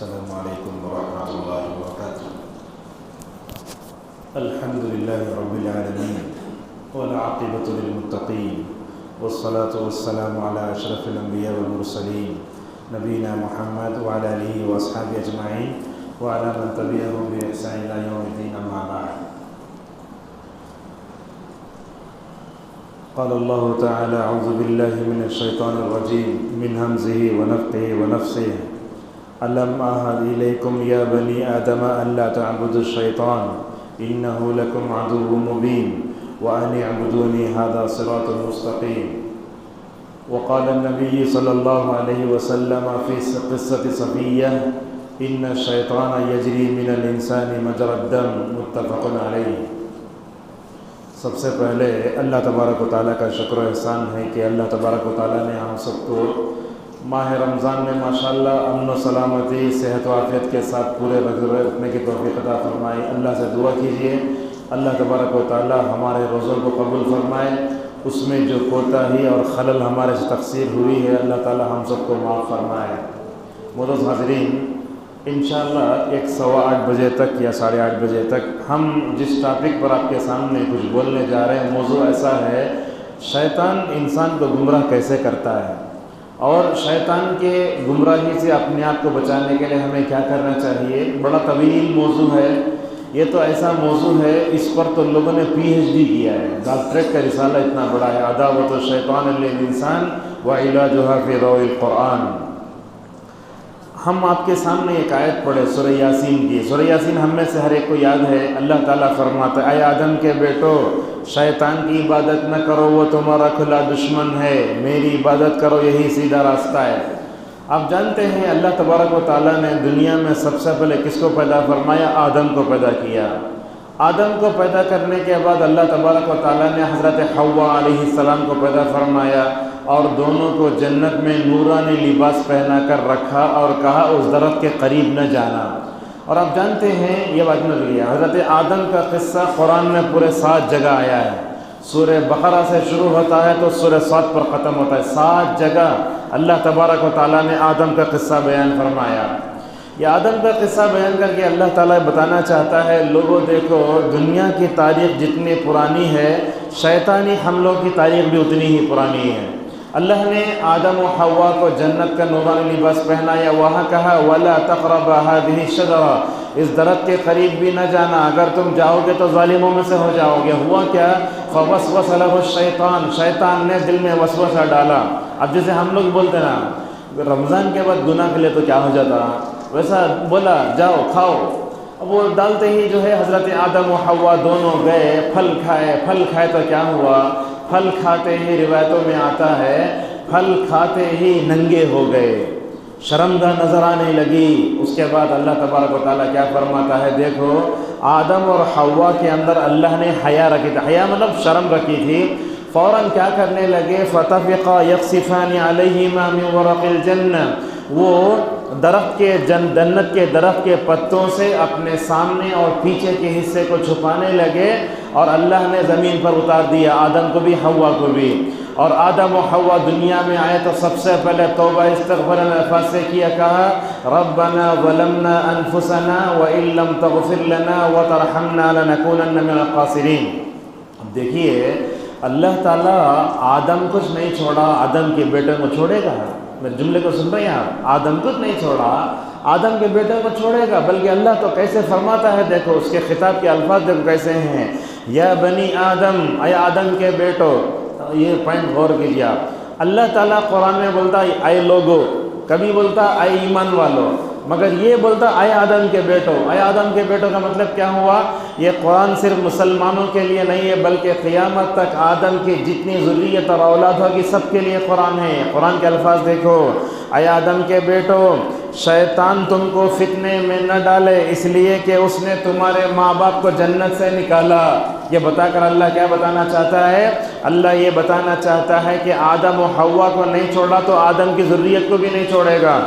السلام عليكم ورحمة الله وبركاته. الحمد لله رب العالمين والعاقبة للمتقين والصلاة والسلام على أشرف الأنبياء والمرسلين نبينا محمد وعلى آله وأصحابه أجمعين وعلى من تبعهم بإحسان إلى يوم الدين. أما بعد. قال الله تعالى: أعوذ بالله من الشيطان الرجيم من همزه ونفخه ونفسه. ألم أعهد إليكم يا بني آدم ألا تعبدوا الشيطان إنه لكم عدو مبين وأن اعبدوني هذا صراط مستقيم. وقال النبي صلى الله عليه وسلم في قصة صفية: إن الشيطان يجري من الإنسان مجرى الدم. متفق علیہ. سب سے پہلے اللہ تبارک و تعالیٰ کا شکر و احسان ہے کہ اللہ تبارک و تعالیٰ نے ہم سب کو ماہ رمضان میں ماشاءاللہ امن و سلامتی، صحت و عافیت کے ساتھ پورے رکھنے کی توفیق عطا فرمائی. اللہ سے دعا کیجیے اللہ تبارک و تعالیٰ ہمارے روزوں کو قبول فرمائے. اس میں جو کوتاہی اور خلل ہمارے سے تقصیر ہوئی ہے اللہ تعالیٰ ہم سب کو معاف فرمائے. معزز حاضرین، انشاءاللہ 7:15 بجے تک یا 8:30 بجے تک ہم جس ٹاپک پر آپ کے سامنے کچھ بولنے جا رہے ہیں، موضوع ایسا ہے: شیطان انسان کو گمراہ کیسے کرتا ہے اور شیطان کے گمراہی سے اپنے آپ کو بچانے کے لیے ہمیں کیا کرنا چاہیے. بڑا طویل موضوع ہے. یہ تو ایسا موضوع ہے اس پر تو لوگوں نے PhD کیا ہے. ڈاکٹریٹ کا رسالہ اتنا بڑا ہے: عداوۃ الشیطان للانسان وعلاجها فی ضوء القرآن. ہم آپ کے سامنے ایک آیت پڑھے سورہ یاسین کی. سورہ یاسین ہم میں سے ہر ایک کو یاد ہے. اللہ تعالیٰ فرماتا ہے: اے آدم کے بیٹو، شیطان کی عبادت نہ کرو، وہ تمہارا کھلا دشمن ہے. میری عبادت کرو، یہی سیدھا راستہ ہے. آپ جانتے ہیں اللہ تبارک و تعالیٰ نے دنیا میں سب سے پہلے کس کو پیدا فرمایا؟ آدم کو پیدا کیا. آدم کو پیدا کرنے کے بعد اللہ تبارک و تعالیٰ نے حضرت حوا علیہ السلام کو پیدا فرمایا اور دونوں کو جنت میں نورانی لباس پہنا کر رکھا اور کہا اس درخت کے قریب نہ جانا. اور آپ جانتے ہیں یہ بات میں لیا حضرت آدم کا قصہ قرآن میں پورے 7 جگہ آیا ہے. سورہ بقرہ سے شروع ہوتا ہے تو سورہ صاد پر ختم ہوتا ہے. 7 جگہ اللہ تبارک و تعالیٰ نے آدم کا قصہ بیان فرمایا. یہ آدم کا قصہ بیان کر کے اللہ تعالیٰ بتانا چاہتا ہے: لوگوں دیکھو، دنیا کی تاریخ جتنی پرانی ہے شیطانی حملوں کی تاریخ بھی اتنی ہی پرانی ہے. اللہ نے آدم و حوا کو جنت کا نورانی لباس پہنایا. وہاں کہا: وَلَا تَقْرَبَا هَٰذِهِ الشَّجَرَةَ. اس درخت کے قریب بھی نہ جانا، اگر تم جاؤ گے تو ظالموں میں سے ہو جاؤ گے. ہوا کیا؟ فَوَسْوَسَ لَهُ الشَّيْطَانُ. شیطان نے دل میں وسوسہ ڈالا. اب جیسے ہم لوگ بولتے نا رمضان کے بعد گناہ کے لیے تو کیا ہو جاتا، ویسا بولا جاؤ کھاؤ. اب وہ ڈالتے ہی جو ہے حضرت آدم و حوا دونوں گئے، پھل کھائے. پھل کھائے تو کیا ہوا؟ پھل کھاتے ہی روایتوں میں آتا ہے پھل کھاتے ہی ننگے ہو گئے، شرمگاہ نظر آنے لگی. اس کے بعد اللہ تبارک و تعالیٰ کیا فرماتا ہے؟ دیکھو، آدم اور حوا کے اندر اللہ نے حیا رکھی تھی. حیا مطلب شرم رکھی تھی. فوراً کیا کرنے لگے؟ فَطَفِقَا يَقْصِفَانِ عَلَيْهِمَا مِنْ وَرَقِ الْجَنَّةِ. وہ درخت کے جنت کے درخت کے پتوں سے اپنے سامنے اور پیچھے کے حصے کو چھپانے لگے اور اللہ نے زمین پر اتار دیا آدم کو بھی حوا کو بھی. اور آدم و حوا دنیا میں آئے تو سب سے پہلے توبہ استغفار الفاظ سے کیا، کہا: ربنا ظلمنا انفسنا وان لم تغفر لنا وترحمنا لنكونن من الخاسرین. اب دیکھیے اللہ تعالیٰ آدم کچھ نہیں چھوڑا، آدم کے بیٹے کو چھوڑے گا؟ میرے جملے کو سن رہے ہیں آپ؟ آدم کچھ نہیں چھوڑا، آدم کے بیٹے کو چھوڑے گا. بلکہ اللہ تو کیسے فرماتا ہے، دیکھو اس کے خطاب کے الفاظ دیکھو کیسے ہیں: یا بنی آدم، اے آدم کے بیٹو. یہ پوائنٹ غور کیجیے آپ. اللہ تعالیٰ قرآن میں بولتا ہے اے لوگو، کبھی بولتا اے ایمان والو، مگر یہ بولتا اے آدم کے بیٹو. اے آدم کے بیٹو کا مطلب کیا ہوا؟ یہ قرآن صرف مسلمانوں کے لیے نہیں ہے بلکہ قیامت تک آدم کی جتنی ذریت اور اولاد ہوگی سب کے لیے قرآن ہے. قرآن کے الفاظ دیکھو: اے آدم کے بیٹو، شیطان تم کو فتنے میں نہ ڈالے اس لیے کہ اس نے تمہارے ماں باپ کو جنت سے نکالا. یہ بتا کر اللہ کیا بتانا چاہتا ہے؟ اللہ یہ بتانا چاہتا ہے کہ آدم و حوا کو نہیں چھوڑا تو آدم کی ذریت کو بھی نہیں چھوڑے گا.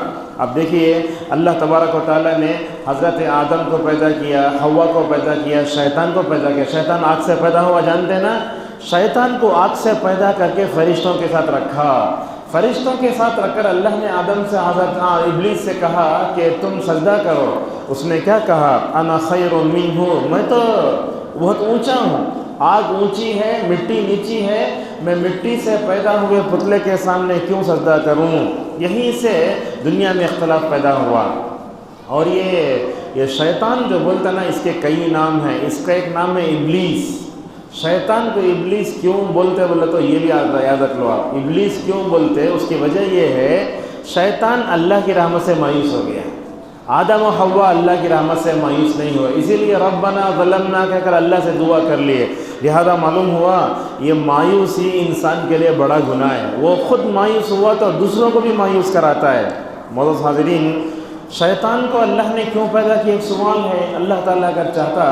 اب دیکھیے اللہ تبارک و تعالیٰ نے حضرت آدم کو پیدا کیا، حوا کو پیدا کیا، شیطان کو پیدا کیا. شیطان آگ سے پیدا ہوا، جانتے نا؟ شیطان کو آگ سے پیدا کر کے فرشتوں کے ساتھ رکھا. فرشتوں کے ساتھ رکھ کر اللہ نے آدم سے حضرت ابلیس سے کہا کہ تم سجدہ کرو. اس نے کیا کہا؟ انا خیر منہ، میں تو بہت اونچا ہوں، آگ اونچی ہے، مٹی نیچی ہے، میں مٹی سے پیدا ہوئے پتلے کے سامنے کیوں سجدہ کروں؟ یہیں سے دنیا میں اختلاف پیدا ہوا. اور یہ شیطان جو بولتا نا، اس کے کئی نام ہیں. اس کا ایک نام ہے ابلیس. شیطان کو ابلیس کیوں بولتے بولے تو یہ بھی یاد رکھ لو آپ. ابلیس کیوں بولتے؟ اس کی وجہ یہ ہے شیطان اللہ کی رحمت سے مایوس ہو گیا. آدم و حوا اللہ کی رحمت سے مایوس نہیں ہوئے، اسی لیے ربنا ظلمنا کہہ کر اللہ سے دعا کر لیے. لہذا معلوم ہوا یہ مایوسی انسان کے لیے بڑا گناہ ہے. وہ خود مایوس ہوا تو دوسروں کو بھی مایوس کراتا ہے. معزز حاضرین، شیطان کو اللہ نے کیوں پیدا کیا؟ ایک سوال ہے. اللہ تعالیٰ اگر چاہتا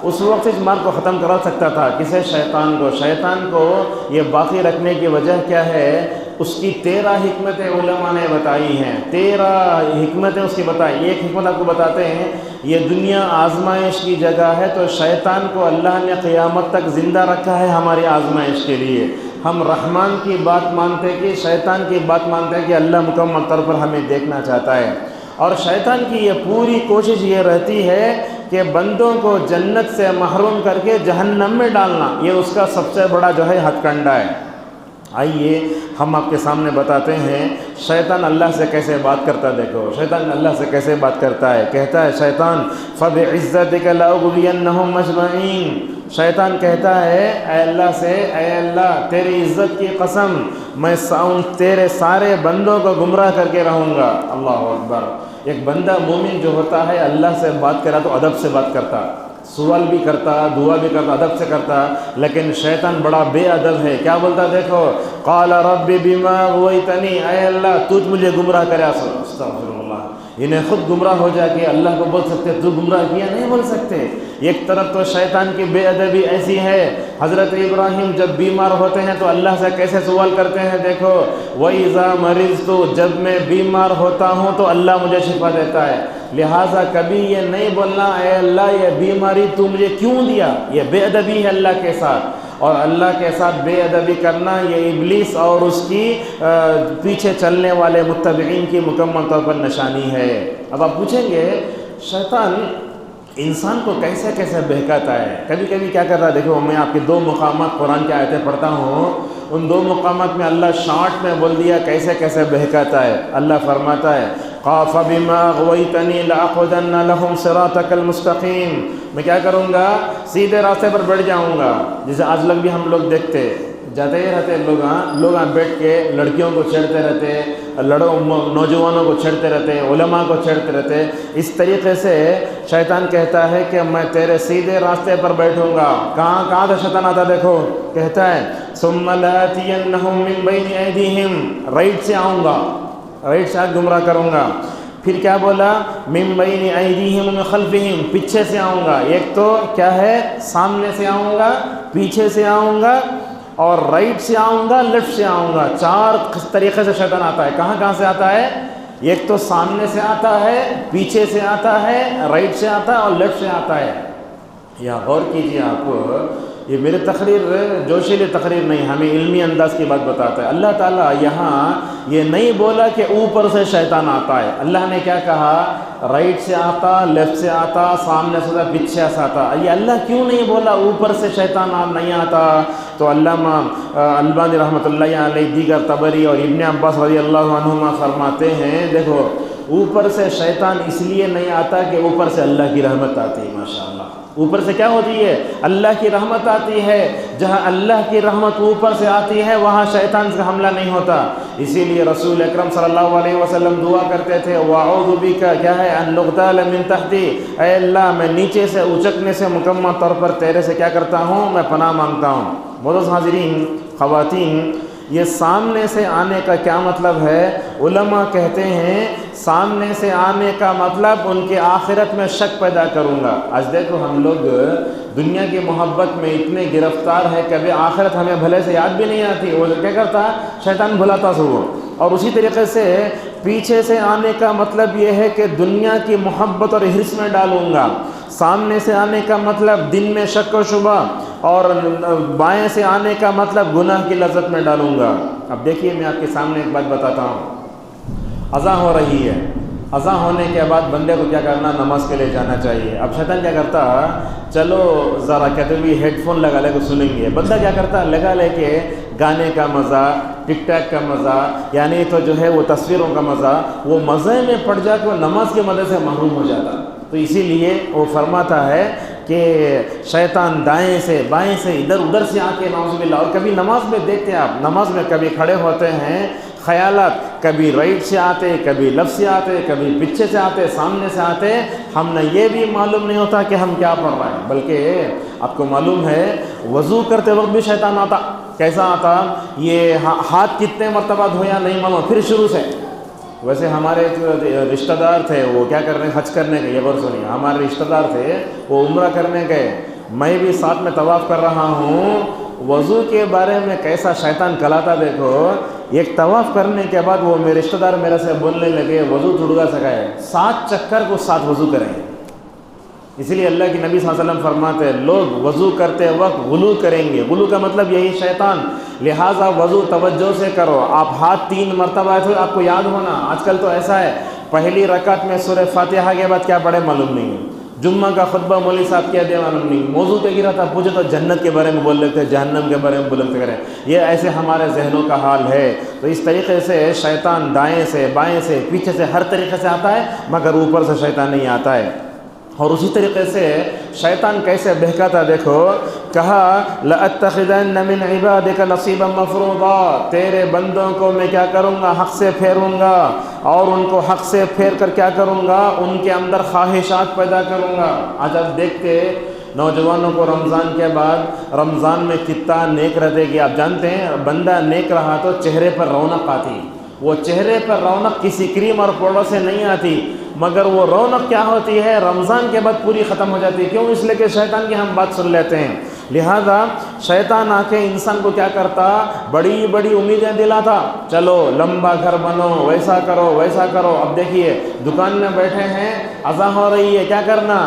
اس وقت اس مار کو ختم کرا سکتا تھا. کسے؟ شیطان کو. شیطان کو یہ باقی رکھنے کی وجہ کیا ہے؟ اس کی 13 حکمتیں علماء نے بتائی ہیں. 13 حکمتیں اس کی بتائی. ایک حکمت آپ کو بتاتے ہیں. یہ دنیا آزمائش کی جگہ ہے، تو شیطان کو اللہ نے قیامت تک زندہ رکھا ہے ہماری آزمائش کے لیے. ہم رحمان کی بات مانتے کہ شیطان کی بات مانتے ہیں کہ اللہ مکمل طور پر ہمیں دیکھنا چاہتا ہے. اور شیطان کی یہ پوری کوشش یہ رہتی ہے کہ بندوں کو جنت سے محروم کر کے جہنم میں ڈالنا. یہ اس کا سب سے بڑا جو ہے ہتھ کنڈا ہے. آئیے ہم آپ کے سامنے بتاتے ہیں شیطان اللہ سے کیسے بات کرتا ہے. دیکھو شیطان اللہ سے کیسے بات کرتا ہے. کہتا ہے شیطان فَبِعِزَّتِكَ لَأُغْوِيَنَّهُمْ أَجْمَعِينَ. شیطان کہتا ہے اے اللہ سے، اے اللہ تیری عزت کی قسم، میں تیرے سارے بندوں کو گمراہ کر کے رہوں گا. اللہ اکبر. ایک بندہ مومن جو ہوتا ہے اللہ سے بات کرا تو ادب سے بات کرتا، سوال بھی کرتا، دعا بھی کرتا، ادب سے کرتا. لیکن شیطان بڑا بے ادب ہے. کیا بولتا؟ دیکھو قال رب بما غویتنی، اے اللہ تو مجھے گمراہ کرے. استغفر اللہ. انہیں خود گمراہ ہو جا کے اللہ کو بول سکتے تو گمراہ کیا؟ نہیں بول سکتے. ایک طرف تو شیطان کی بے ادبی ایسی ہے. حضرت ابراہیم جب بیمار ہوتے ہیں تو اللہ سے کیسے سوال کرتے ہیں؟ دیکھو وَإِذَا مَرِضْتُ، جب میں بیمار ہوتا ہوں تو اللہ مجھے شفا دیتا ہے. لہٰذا کبھی یہ نہیں بولنا اے اللہ یہ بیماری تو مجھے کیوں دیا. یہ بے ادبی ہے اللہ کے ساتھ. اور اللہ کے ساتھ بے ادبی کرنا یہ ابلیس اور اس کی پیچھے چلنے والے متبعین کی مکمل طور پر نشانی ہے. اب آپ پوچھیں گے شیطان انسان کو کیسے کیسے بہکاتا ہے؟ کبھی کبھی کیا کرتا ہے؟ دیکھو میں آپ کے 2 مقامات قرآن کی آیتیں پڑھتا ہوں. ان 2 مقامات میں اللہ شارٹ میں بول دیا کیسے کیسے بہکاتا ہے. اللہ فرماتا ہے فَبِمَا غَوَيْتَنِي لَأَقْعُدَنَّ لَهُمْ صِرَاطَكَ الْمُسْتَقِيمَ. میں کیا کروں گا؟ سیدھے راستے پر بیٹھ جاؤں گا. جیسے آج لوگ بھی ہم لوگ دیکھتے جاتے ہی رہتے لوگ بیٹھ کے لڑکیوں کو چھیڑتے رہتے، نوجوانوں کو چھیڑتے رہتے، علماء کو چھیڑتے رہتے. اس طریقے سے شیطان کہتا ہے کہ میں تیرے سیدھے راستے پر بیٹھوں گا. کہاں سے شیطان آتا دیکھو، کہتا ہے ثُمَّ لَآتِيَنَّهُم مِّن بَيْنِ أَيْدِيهِمْ، رائٹ سے آؤں گا، رائٹ سے گمراہ کروں گا. پھر کیا بولا؟ مِن بَيْنِ أَيْدِيهِمْ وَمِن خَلْفِهِمْ، پیچھے سے آؤں گا. ایک تو کیا ہے؟ سامنے سے آؤں گا، پیچھے سے آؤں گا اور رائٹ سے آؤں گا، لیفٹ سے آؤں گا. 4 طریقے سے شیطان آتا ہے. کہاں سے آتا ہے؟ ایک تو سامنے سے آتا ہے، پیچھے سے آتا ہے، رائٹ سے آتا ہے اور لیفٹ سے آتا ہے. یہاں غور کیجیے آپ. یہ میرے تقریر جوشیلی تقریر نہیں، ہمیں علمی انداز کی بات بتاتا ہے. اللہ تعالیٰ یہاں یہ نہیں بولا کہ اوپر سے شیطان آتا ہے. اللہ نے کیا کہا؟ رائٹ سے آتا، لیفٹ سے آتا، سامنے سے آتا، پیچھے سے آتا. یہ اللہ کیوں نہیں بولا اوپر سے شیطان نہیں آتا؟ تو علامہ البانی رحمۃ اللہ علیہ، دیگر طبری اور ابن عباس رضی اللہ عنہما فرماتے ہیں دیکھو اوپر سے شیطان اس لیے نہیں آتا کہ اوپر سے اللہ کی رحمت آتی ہے. ماشاءاللہ اوپر سے کیا ہوتی ہے؟ اللہ کی رحمت آتی ہے. جہاں اللہ کی رحمت اوپر سے آتی ہے وہاں شیطان سے حملہ نہیں ہوتا. اسی لیے رسول اکرم صلی اللہ علیہ وسلم دعا کرتے تھے وَأَعُوذُ بِكَ، کیا ہے؟ أَن نُغْتَالَ مِن تَحْتِي، اے اللہ میں نیچے سے اچکنے سے مکمل طور پر تیرے سے کیا کرتا ہوں؟ میں پناہ مانگتا ہوں. معزز حاضرین، خواتین، یہ سامنے سے آنے کا کیا مطلب ہے؟ علماء کہتے ہیں سامنے سے آنے کا مطلب ان کے آخرت میں شک پیدا کروں گا. آج دیکھو ہم لوگ دنیا کی محبت میں اتنے گرفتار ہے کہ ابھی آخرت ہمیں بھلے سے یاد بھی نہیں آتی. وہ کیا کرتا؟ شیطان بھلاتا سو. اور اسی طریقے سے پیچھے سے آنے کا مطلب یہ ہے کہ دنیا کی محبت اور حرص میں ڈالوں گا. سامنے سے آنے کا مطلب دن میں شک و شبہ، اور بائیں سے آنے کا مطلب گناہ کی لذت میں ڈالوں گا۔ اب دیکھیے میں آپ کے سامنے ایک بات بتاتا ہوں، اذان ہو رہی ہے، اذان ہونے کے بعد بندے کو کیا کرنا، نماز کے لیے جانا چاہیے۔ اب شیطان کیا کرتا، چلو ذرا کہتے بھی ہیڈ فون لگا لے کے سنیں گے، بندہ کیا کرتا، لگا لے کے گانے کا مزہ، ٹک ٹاک کا مزہ، یعنی تو جو ہے وہ تصویروں کا مزہ، وہ مزے میں پڑ جا کے وہ نماز کے مزے سے محروم ہو جاتا۔ تو اسی لیے وہ فرماتا ہے کہ شیطان دائیں سے بائیں سے ادھر ادھر سے آ کے نعوذ باللہ، اور کبھی نماز میں دیکھتے ہیں آپ، نماز میں کبھی کھڑے ہوتے ہیں، خیالات کبھی رائٹ سے آتے، کبھی لیفٹ سے آتے، کبھی پیچھے سے آتے، سامنے سے آتے، ہم نے یہ بھی معلوم نہیں ہوتا کہ ہم کیا پڑھ رہے ہیں۔ بلکہ آپ کو معلوم ہے وضو کرتے وقت بھی شیطان آتا، کیسا آتا، یہ ہاتھ کتنے مرتبہ دھویا نہیں معلوم، پھر شروع سے۔ ویسے ہمارے رشتہ دار تھے، وہ کیا کر رہے ہیں، حج کرنے گئے، یہ غور سنیے، ہمارے رشتہ دار تھے وہ عمرہ کرنے گئے، میں بھی ساتھ میں طواف کر رہا ہوں، وضو کے بارے میں کیسا شیطان کلاتا دیکھو۔ ایک طواف کرنے کے بعد وہ میرے رشتہ دار میرے سے بولنے لگے، وضو تھوڑا سکھائے، 7 چکر کو 7 وضو کریں۔ اس لیے اللہ کی نبی صلی اللہ علیہ وسلم فرماتے ہیں لوگ وضو کرتے وقت غلو کریں گے، غلو کا مطلب یہی شیطان، لہٰذا وضو توجہ سے کرو۔ آپ ہاتھ 3 مرتبہ تو آپ کو یاد ہونا، آج کل تو ایسا ہے پہلی رکعت میں سورہ فاتحہ کے بعد کیا پڑھے معلوم نہیں ہے، جمعہ کا خطبہ مولوی صاحب کیا دے معلوم نہیں، موضوع پہ گرا تھا پوچھے تو جنت کے بارے میں بول لیتے، جہنم کے بارے میں بول لیتے کریں، یہ ایسے ہمارے ذہنوں کا حال ہے۔ تو اس طریقے سے شیطان دائیں سے بائیں سے پیچھے سے ہر طریقے سے آتا ہے، مگر اوپر سے شیطان نہیں آتا ہے۔ اور اسی طریقے سے شیطان کیسے بہکاتا دیکھو، کہا لَأَتَّخِذَنَّ مِنْ عِبَادِكَ نَصِيبًا مَفْرُوضًا، تیرے بندوں کو میں کیا کروں گا، حق سے پھیروں گا، اور ان کو حق سے پھیر کر کیا کروں گا، ان کے اندر خواہشات پیدا کروں گا۔ آج آپ دیکھتے نوجوانوں کو رمضان کے بعد، رمضان میں کتنا نیک رہتے کہ آپ جانتے ہیں، بندہ نیک رہا تو چہرے پر رونق آتی، وہ چہرے پر رونق کسی کریم اور پاؤڈر سے نہیں آتی، مگر وہ رونق کیا ہوتی ہے، رمضان کے بعد پوری ختم ہو جاتی ہے۔ کیوں؟ اس لیے کہ شیطان کی ہم بات سن لیتے ہیں۔ لہذا شیطان آ کے انسان کو کیا کرتا، بڑی بڑی امیدیں دلاتا، چلو لمبا گھر بنو، ویسا کرو ویسا کرو۔ اب دیکھیے دکان میں بیٹھے ہیں، اذان ہو رہی ہے، کیا کرنا،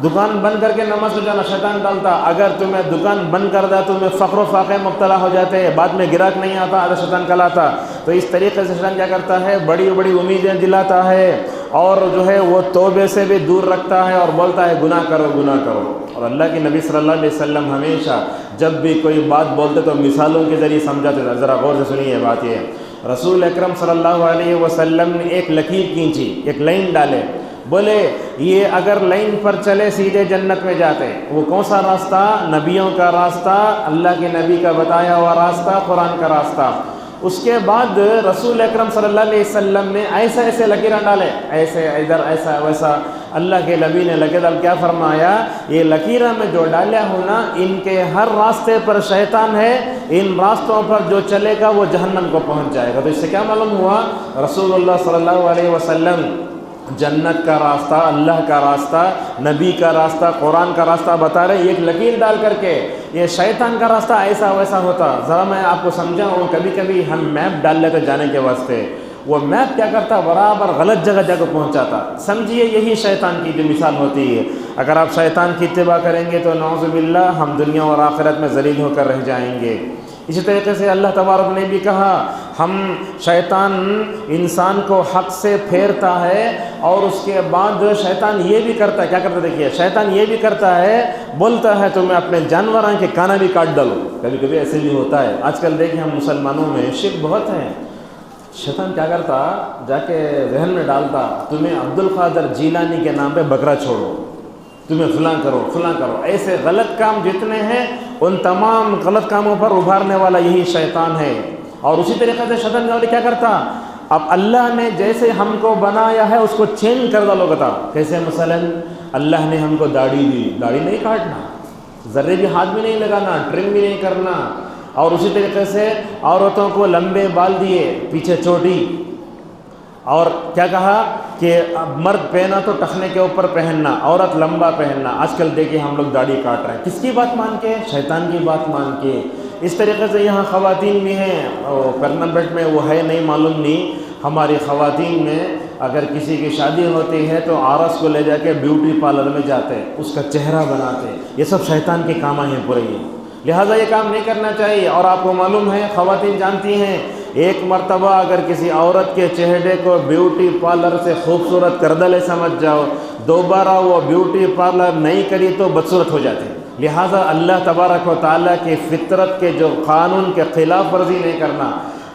دکان بند کر کے نماز پڑھ جانا۔ شیطان ڈالتا اگر تمہیں دکان بند کر دا تمہیں فقر و فاقے مبتلا ہو جاتے، بعد میں گراہک نہیں آتا، آدھا شیطان کلاتا۔ تو اس طریقے سے شیطان کیا کرتا ہے، بڑی بڑی امیدیں دلاتا ہے، اور جو ہے وہ توبے سے بھی دور رکھتا ہے، اور بولتا ہے گناہ کرو گناہ کرو۔ اور اللہ کے نبی صلی اللہ علیہ وسلم ہمیشہ جب بھی کوئی بات بولتے تو مثالوں کے ذریعے سمجھاتے تھے۔ ذرا غور سے سنیے بات یہ، رسول اکرم صلی اللہ علیہ وسلم نے ایک لکیر کھینچی، ایک لائن ڈالے، بولے یہ اگر لائن پر چلے سیدھے جنت میں جاتے۔ وہ کون سا راستہ، نبیوں کا راستہ، اللہ کے نبی کا بتایا ہوا راستہ، قرآن کا راستہ۔ اس کے بعد رسول اکرم صلی اللہ علیہ وسلم نے ایسے ایسے لکیریں ڈالے، ایسے ادھر ایسا ویسا۔ اللہ کے نبی نے لکیر ڈال کیا فرمایا، یہ لکیریں میں جو ڈالا ہوں نا، ان کے ہر راستے پر شیطان ہے، ان راستوں پر جو چلے گا وہ جہنم کو پہنچ جائے گا۔ تو اس سے کیا معلوم ہوا، رسول اللہ صلی اللہ علیہ وسلم جنت کا راستہ، اللہ کا راستہ، نبی کا راستہ، قرآن کا راستہ بتا رہے، ایک لکیر ڈال کر کے۔ یہ شیطان کا راستہ ایسا ویسا ہوتا، ذرا میں آپ کو سمجھاؤں، کبھی کبھی ہم میپ ڈال لیتے جانے کے واسطے، وہ میپ کیا کرتا، برابر غلط جگہ جا کے پہنچاتا۔ سمجھیے یہی شیطان کی جو مثال ہوتی ہے، اگر آپ شیطان کی اتباع کریں گے تو نعوذ باللہ ہم دنیا اور آخرت میں ذلیل ہو کر رہ جائیں گے۔ اسی طریقے سے اللہ تبارک نے بھی کہا، ہم شیطان انسان کو حق سے پھیرتا ہے، اور اس کے بعد شیطان یہ بھی کرتا ہے، کیا کرتا ہے دیکھیے، شیطان یہ بھی کرتا ہے، بولتا ہے تمہیں اپنے جانوراں کے کانا بھی کاٹ ڈالو۔ کبھی کبھی ایسے بھی ہوتا ہے، آج کل دیکھیں ہم مسلمانوں میں شرک بہت ہے۔ شیطان کیا کرتا، جا کے ذہن میں ڈالتا، تمہیں عبد القادر جیلانی کے نام پہ بکرا چھوڑو، تمہیں فلاں کرو فلاں کرو، ایسے غلط کام جتنے ہیں ان تمام غلط کاموں پر ابھارنے والا یہی شیطان ہے۔ اور اسی طریقے سے شیطان کیا کرتا، اب اللہ نے جیسے ہم کو بنایا ہے اس کو چینج کر ڈالو گا۔ کیسے؟ مثلا اللہ نے ہم کو داڑھی دی، داڑھی نہیں کاٹنا، ذرے بھی ہاتھ بھی نہیں لگانا، ٹرم بھی نہیں کرنا۔ اور اسی طریقے سے عورتوں کو لمبے بال دیے، پیچھے چوٹی، اور کیا کہا کہ مرد پہنا تو ٹخنے کے اوپر پہننا، عورت لمبا پہننا۔ آج کل دیکھیں ہم لوگ داڑھی کاٹ رہے ہیں، کس کی بات مان کے؟ شیطان کی بات مان کے۔ اس طریقے سے یہاں خواتین بھی ہیں، کرنا بیٹ میں وہ ہے نہیں معلوم نہیں، ہماری خواتین میں اگر کسی کی شادی ہوتی ہے تو عورت کو لے جا کے بیوٹی پارلر میں جاتے، اس کا چہرہ بناتے، یہ سب شیطان کے کام ہیں پورے۔ لہٰذا یہ کام نہیں کرنا چاہیے۔ اور آپ کو معلوم ہے، خواتین جانتی ہیں، ایک مرتبہ اگر کسی عورت کے چہرے کو بیوٹی پارلر سے خوبصورت کر ڈالے سمجھ جاؤ، دوبارہ وہ بیوٹی پارلر نہیں کری تو بدصورت ہو جاتی۔ لہٰذا اللہ تبارک و تعالیٰ کی فطرت کے جو قانون کے خلاف ورزی نہیں کرنا۔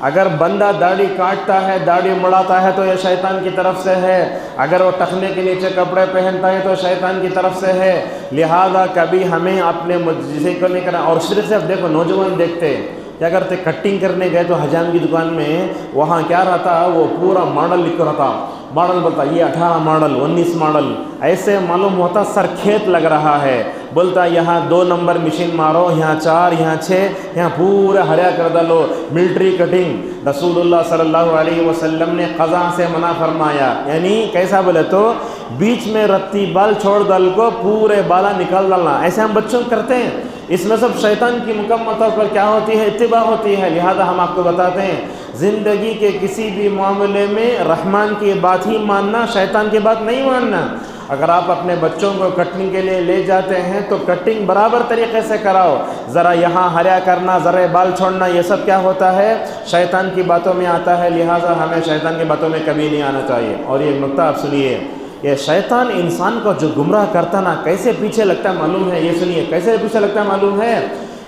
اگر بندہ داڑھی کاٹتا ہے، داڑھی مڑاتا ہے تو یہ شیطان کی طرف سے ہے، اگر وہ ٹخنے کے نیچے کپڑے پہنتا ہے تو شیطان کی طرف سے ہے۔ لہذا کبھی ہمیں اپنے مجزے کو نہیں کرنا۔ اور صرف دیکھو نوجوان دیکھتے کیا کرتے، کٹنگ کرنے گئے تو حجام کی دکان میں وہاں کیا رہتا، وہ پورا ماڈل لکھ رہتا، ماڈل بولتا یہ 18 ماڈل 19 ماڈل، ایسے معلوم ہوتا سر کھیت لگ رہا ہے۔ بولتا یہاں 2 نمبر مشین مارو، یہاں 4، یہاں 6، یہاں پورا ہریا کر ڈالو، ملٹری کٹنگ۔ رسول اللہ صلی اللہ علیہ وسلم نے قضا سے منع فرمایا، یعنی کیسا بولے تو بیچ میں رتی بال چھوڑ ڈال کو پورے بالا نکال ڈالنا، ایسے ہم بچوں کو کرتے ہیں۔ اس میں سب شیطان کی مکمل طور پر کیا ہوتی ہے، اتباع ہوتی ہے۔ لہذا ہم آپ کو بتاتے ہیں، زندگی کے کسی بھی معاملے میں رحمان کی بات ہی ماننا، شیطان کی بات نہیں ماننا۔ اگر آپ اپنے بچوں کو کٹنگ کے لیے لے جاتے ہیں تو کٹنگ برابر طریقے سے کراؤ، ذرا یہاں ہریا کرنا، ذرا بال چھوڑنا، یہ سب کیا ہوتا ہے، شیطان کی باتوں میں آتا ہے۔ لہٰذا ہمیں شیطان کی باتوں میں کبھی نہیں آنا چاہیے۔ اور یہ نکتہ آپ سنیے، یہ شیطان انسان کو جو گمراہ کرتا نا، کیسے پیچھے لگتا ہے معلوم ہے؟ یہ سنیے کیسے پیچھے لگتا ہے معلوم ہے؟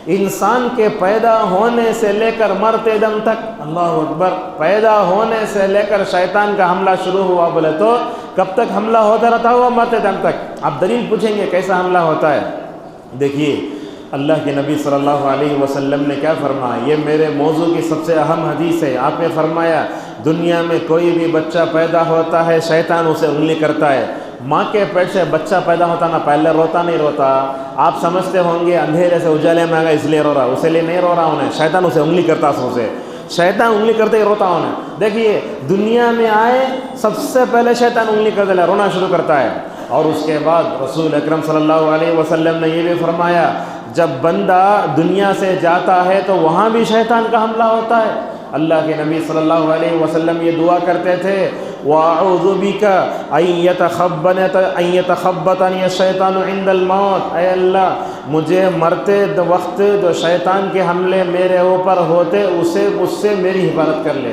انسان کے پیدا ہونے سے لے کر مرتے دم تک، اللہ اکبر، پیدا ہونے سے لے کر شیطان کا حملہ شروع ہوا بولے تو کب تک حملہ ہوتا رہتا ہوا؟ مرتے دم تک۔ آپ دلیل پوچھیں گے کیسا حملہ ہوتا ہے؟ دیکھیے اللہ کے نبی صلی اللہ علیہ وسلم نے کیا فرمایا، یہ میرے موضوع کی سب سے اہم حدیث ہے۔ آپ نے فرمایا دنیا میں کوئی بھی بچہ پیدا ہوتا ہے شیطان اسے انگلی کرتا ہے۔ ماں کے پیٹ سے بچہ پیدا ہوتا نا، پہلے روتا نہیں روتا، آپ سمجھتے ہوں گے اندھیرے سے اجالے میں آ گیا اس لیے رو رہا، اسے لیے نہیں رو رہا انہیں، شیطان اسے انگلی کرتا سو سے، شیطان انگلی کرتے ہی روتا انہیں۔ دیکھیے دنیا میں آئے سب سے پہلے شیطان انگلی کر دیتا، رونا شروع کرتا ہے۔ اور اس کے بعد رسول اکرم صلی اللہ علیہ وسلم نے یہ بھی فرمایا، جب بندہ دنیا سے جاتا ہے تو وہاں بھی شیطان کا حملہ ہوتا ہے۔ اللہ کے نبی صلی اللہ علیہ وسلم یہ دعا کرتے تھے، وَأَعُوذُ بِكَ أَن يَتَخَبَّطَنِيَ الشَّيْطَانُ عِنْدَ الْمَوْتِ، اے اللہ مجھے مرتے وقت جو شیطان کے حملے میرے اوپر ہوتے اس سے میری حفاظت کر لے۔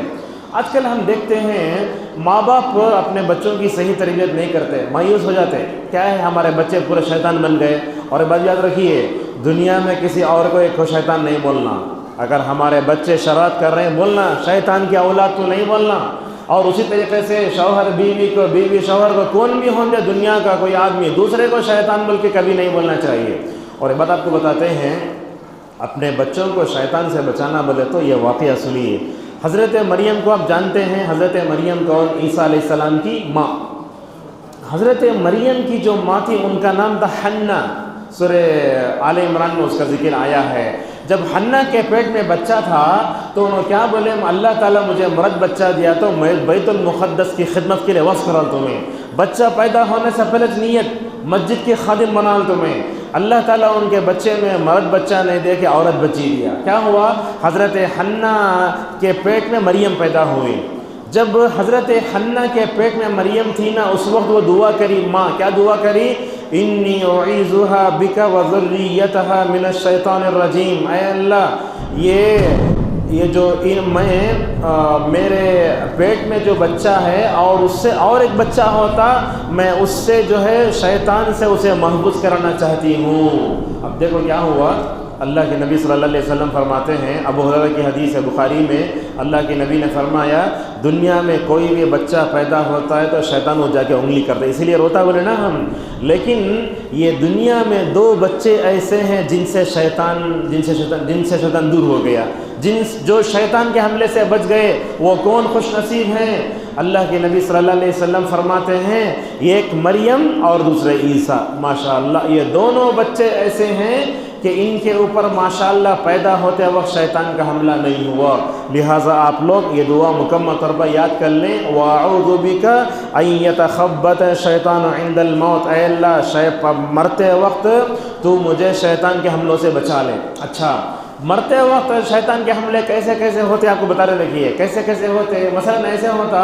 آج کل ہم دیکھتے ہیں ماں باپ اپنے بچوں کی صحیح تربیت نہیں کرتے، مایوس ہو جاتے، کیا ہے ہمارے بچے پورے شیطان بن گئے۔ اور ایک بات یاد رکھیے، دنیا میں کسی اور کو ایک شیطان نہیں بولنا۔ اگر ہمارے بچے شرارت کر رہے ہیں بولنا شیطان کی اولاد تو نہیں بولنا۔ اور اسی طریقے سے شوہر بیوی کو، بیوی شوہر کو، کون بھی ہوں گے دنیا کا کوئی آدمی، دوسرے کو شیطان بول کے کبھی نہیں بولنا چاہیے۔ اور ایک بات آپ کو بتاتے ہیں، اپنے بچوں کو شیطان سے بچانا بولے تو یہ واقعہ سنیے۔ حضرت مریم کو آپ جانتے ہیں، حضرت مریم کون؟ عیسیٰ علیہ السلام کی ماں۔ حضرت مریم کی جو ماں تھی ان کا نام تھا حنا، سورہ آل عمران میں اس کا ذکر آیا ہے۔ جب حنا کے پیٹ میں بچہ تھا تو انہوں کیا بولے، اللہ تعالیٰ مجھے مرد بچہ دیا تو میں بیت المقدس کی خدمت کے لیے وصف کرا تمہیں، بچہ پیدا ہونے سے پہلے نیت مسجد کے خادم بنا تمہیں۔ اللہ تعالیٰ ان کے بچے میں مرد بچہ نہیں دے کے عورت بچی دیا۔ کیا ہوا؟ حضرت حنا کے پیٹ میں مریم پیدا ہوئی۔ جب حضرت حنا کے پیٹ میں مریم تھی نا، اس وقت وہ دعا کری، ماں کیا دعا کری؟ انی اعیذھا بک وذریتھا من الشیطان الرجیم، اے اللہ یہ جو میرے پیٹ میں جو بچہ ہے اور اس سے اور ایک بچہ ہوتا، میں اس سے جو ہے شیطان سے اسے محفوظ کرانا چاہتی ہوں۔ اب دیکھو کیا ہوا، اللہ کے نبی صلی اللہ علیہ وسلم فرماتے ہیں، ابو ہریرہ کی حدیث ہے بخاری میں، اللہ کے نبی نے فرمایا دنیا میں کوئی بھی بچہ پیدا ہوتا ہے تو شیطان وہ جا کے انگلی کرتا ہے، اسی لیے روتا بولے نا ہم۔ لیکن یہ دنیا میں 2 بچے ایسے ہیں جن سے شیطان دور ہو گیا، جو شیطان کے حملے سے بچ گئے، وہ کون خوش نصیب ہیں؟ اللہ کے نبی صلی اللہ علیہ وسلم فرماتے ہیں ایک مریم اور دوسرے عیسیٰ، ماشاءاللہ یہ دونوں بچے ایسے ہیں کہ ان کے اوپر ماشاءاللہ پیدا ہوتے وقت شیطان کا حملہ نہیں ہوا۔ لہٰذا آپ لوگ یہ دعا مکمل طور پر یاد کر لیں، وَأَعُوذُ بِكَ أَن يَتَخَبَّطَ الشَّيْطَانُ عِنْدَ الْمَوْتِ، اے اللہ مرتے وقت تو مجھے شیطان کے حملوں سے بچا لے۔ اچھا مرتے وقت شیطان کے حملے کیسے کیسے ہوتے آپ کو بتا رہے دیکھیے کیسے کیسے ہوتے. مثلا ایسے ہوتا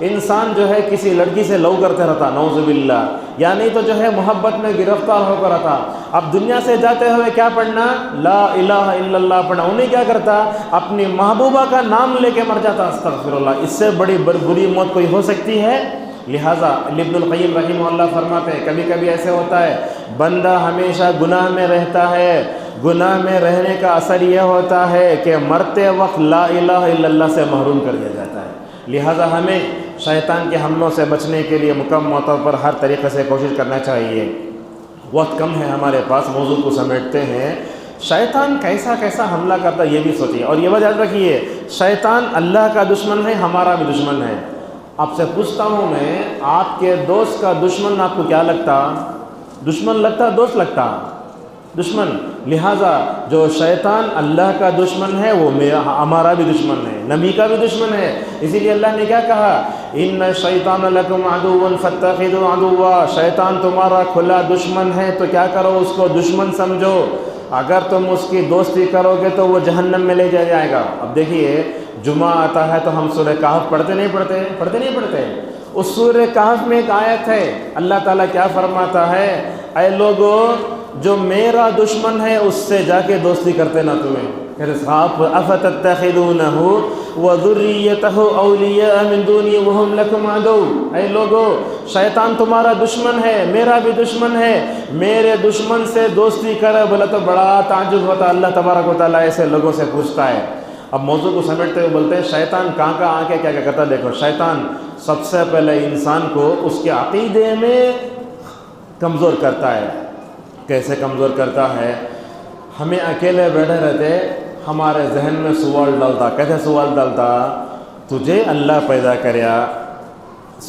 انسان جو ہے کسی لڑکی سے لو کرتے رہتا نعوذ باللہ, یا نہیں تو جو ہے محبت میں گرفتار ہو کر رہتا. اب دنیا سے جاتے ہوئے کیا پڑھنا, لا الہ الا اللہ پڑھنا. انہیں کیا کرتا, اپنی محبوبہ کا نام لے کے مر جاتا. استغفر اللہ, اس سے بڑی بری موت کوئی ہو سکتی ہے؟ لہٰذا ابن القیم رحمہ اللہ فرماتے ہیں کبھی کبھی ایسے ہوتا ہے بندہ ہمیشہ گناہ میں رہتا ہے, گناہ میں رہنے کا اثر یہ ہوتا ہے کہ مرتے وقت لا الہ الا اللہ سے محروم کر دیا جاتا ہے. لہٰذا ہمیں شیطان کے حملوں سے بچنے کے لیے مکمل طور پر ہر طریقے سے کوشش کرنا چاہیے. وقت کم ہے ہمارے پاس, موضوع کو سمیٹتے ہیں. شیطان کیسا کیسا حملہ کرتا ہے یہ بھی سوچیے, اور یہ بات یاد رکھیے شیطان اللہ کا دشمن ہے, ہمارا بھی دشمن ہے. آپ سے پوچھتا ہوں میں, آپ کے دوست کا دشمن آپ کو کیا لگتا, دشمن لگتا دوست لگتا؟ دشمن. لہٰذا جو شیطان اللہ کا دشمن ہے وہ ہمارا بھی دشمن ہے, نبی کا بھی دشمن ہے. اسی لیے اللہ نے کیا کہا, ان الشیطان لکم عدو فاتخذوه عدوا, شیطان تمہارا کھلا دشمن ہے تو کیا کرو, اس کو دشمن سمجھو. اگر تم اس کی دوستی کرو گے تو وہ جہنم میں لے جائے گا. اب دیکھیے جمعہ آتا ہے تو ہم سورہ کہف پڑھتے نہیں پڑھتے. اس سورہ کہف میں ایک آیت ہے, اللہ تعالیٰ کیا فرماتا ہے, اے لوگو جو میرا دشمن ہے اس سے جا کے دوستی کرتے نہ تمہیں. افتتخذونہ وذریتہ اولیاء من دونی وہم لکم عدو. اے لوگو شیطان تمہارا دشمن ہے, میرا بھی دشمن ہے, میرے دشمن سے دوستی کرے. بولا تو بڑا تعجب ہوتا, اللہ تبارک و تعالیٰ ایسے لوگوں سے پوچھتا ہے. اب موضوع کو سمیٹتے ہوئے بولتے ہیں شیطان کہاں آ کے کیا کرتا ہے. دیکھو شیطان سب سے پہلے انسان کو اس کے عقیدے میں کمزور کرتا ہے. کیسے کمزور کرتا ہے, ہمیں اکیلے بیٹھے رہتے ہمارے ذہن میں سوال ڈالتا. کیسے سوال ڈالتا, تجھے اللہ پیدا کریا,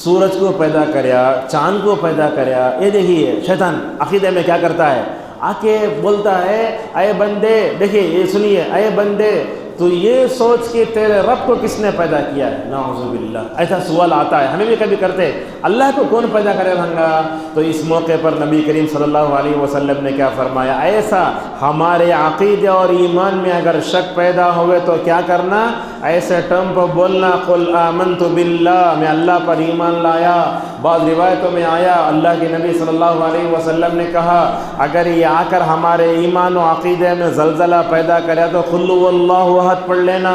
سورج کو پیدا کریا, چاند کو پیدا کریا. یہ دیکھیے شیطان عقیدے میں کیا کرتا ہے, آ کے بولتا ہے اے بندے, دیکھیے یہ سنیے, اے بندے تو یہ سوچ کہ تیرے رب کو کس نے پیدا کیا ہے. نعوذ باللہ, ایسا سوال آتا ہے, ہمیں بھی کبھی کرتے اللہ کو کون پیدا کرے بھنگا. تو اس موقع پر نبی کریم صلی اللہ علیہ وسلم نے کیا فرمایا, ایسا ہمارے عقیدے اور ایمان میں اگر شک پیدا ہوئے تو کیا کرنا, ایسے ٹرم پر بولنا قل آمنت باللہ, میں اللہ پر ایمان لایا. بعض روایتوں میں آیا اللہ کے نبی صلی اللہ علیہ وسلم نے کہا اگر یہ آ کر ہمارے ایمان و عقیدے میں زلزلہ پیدا کرے تو قل هو اللہ احد پڑھ لینا.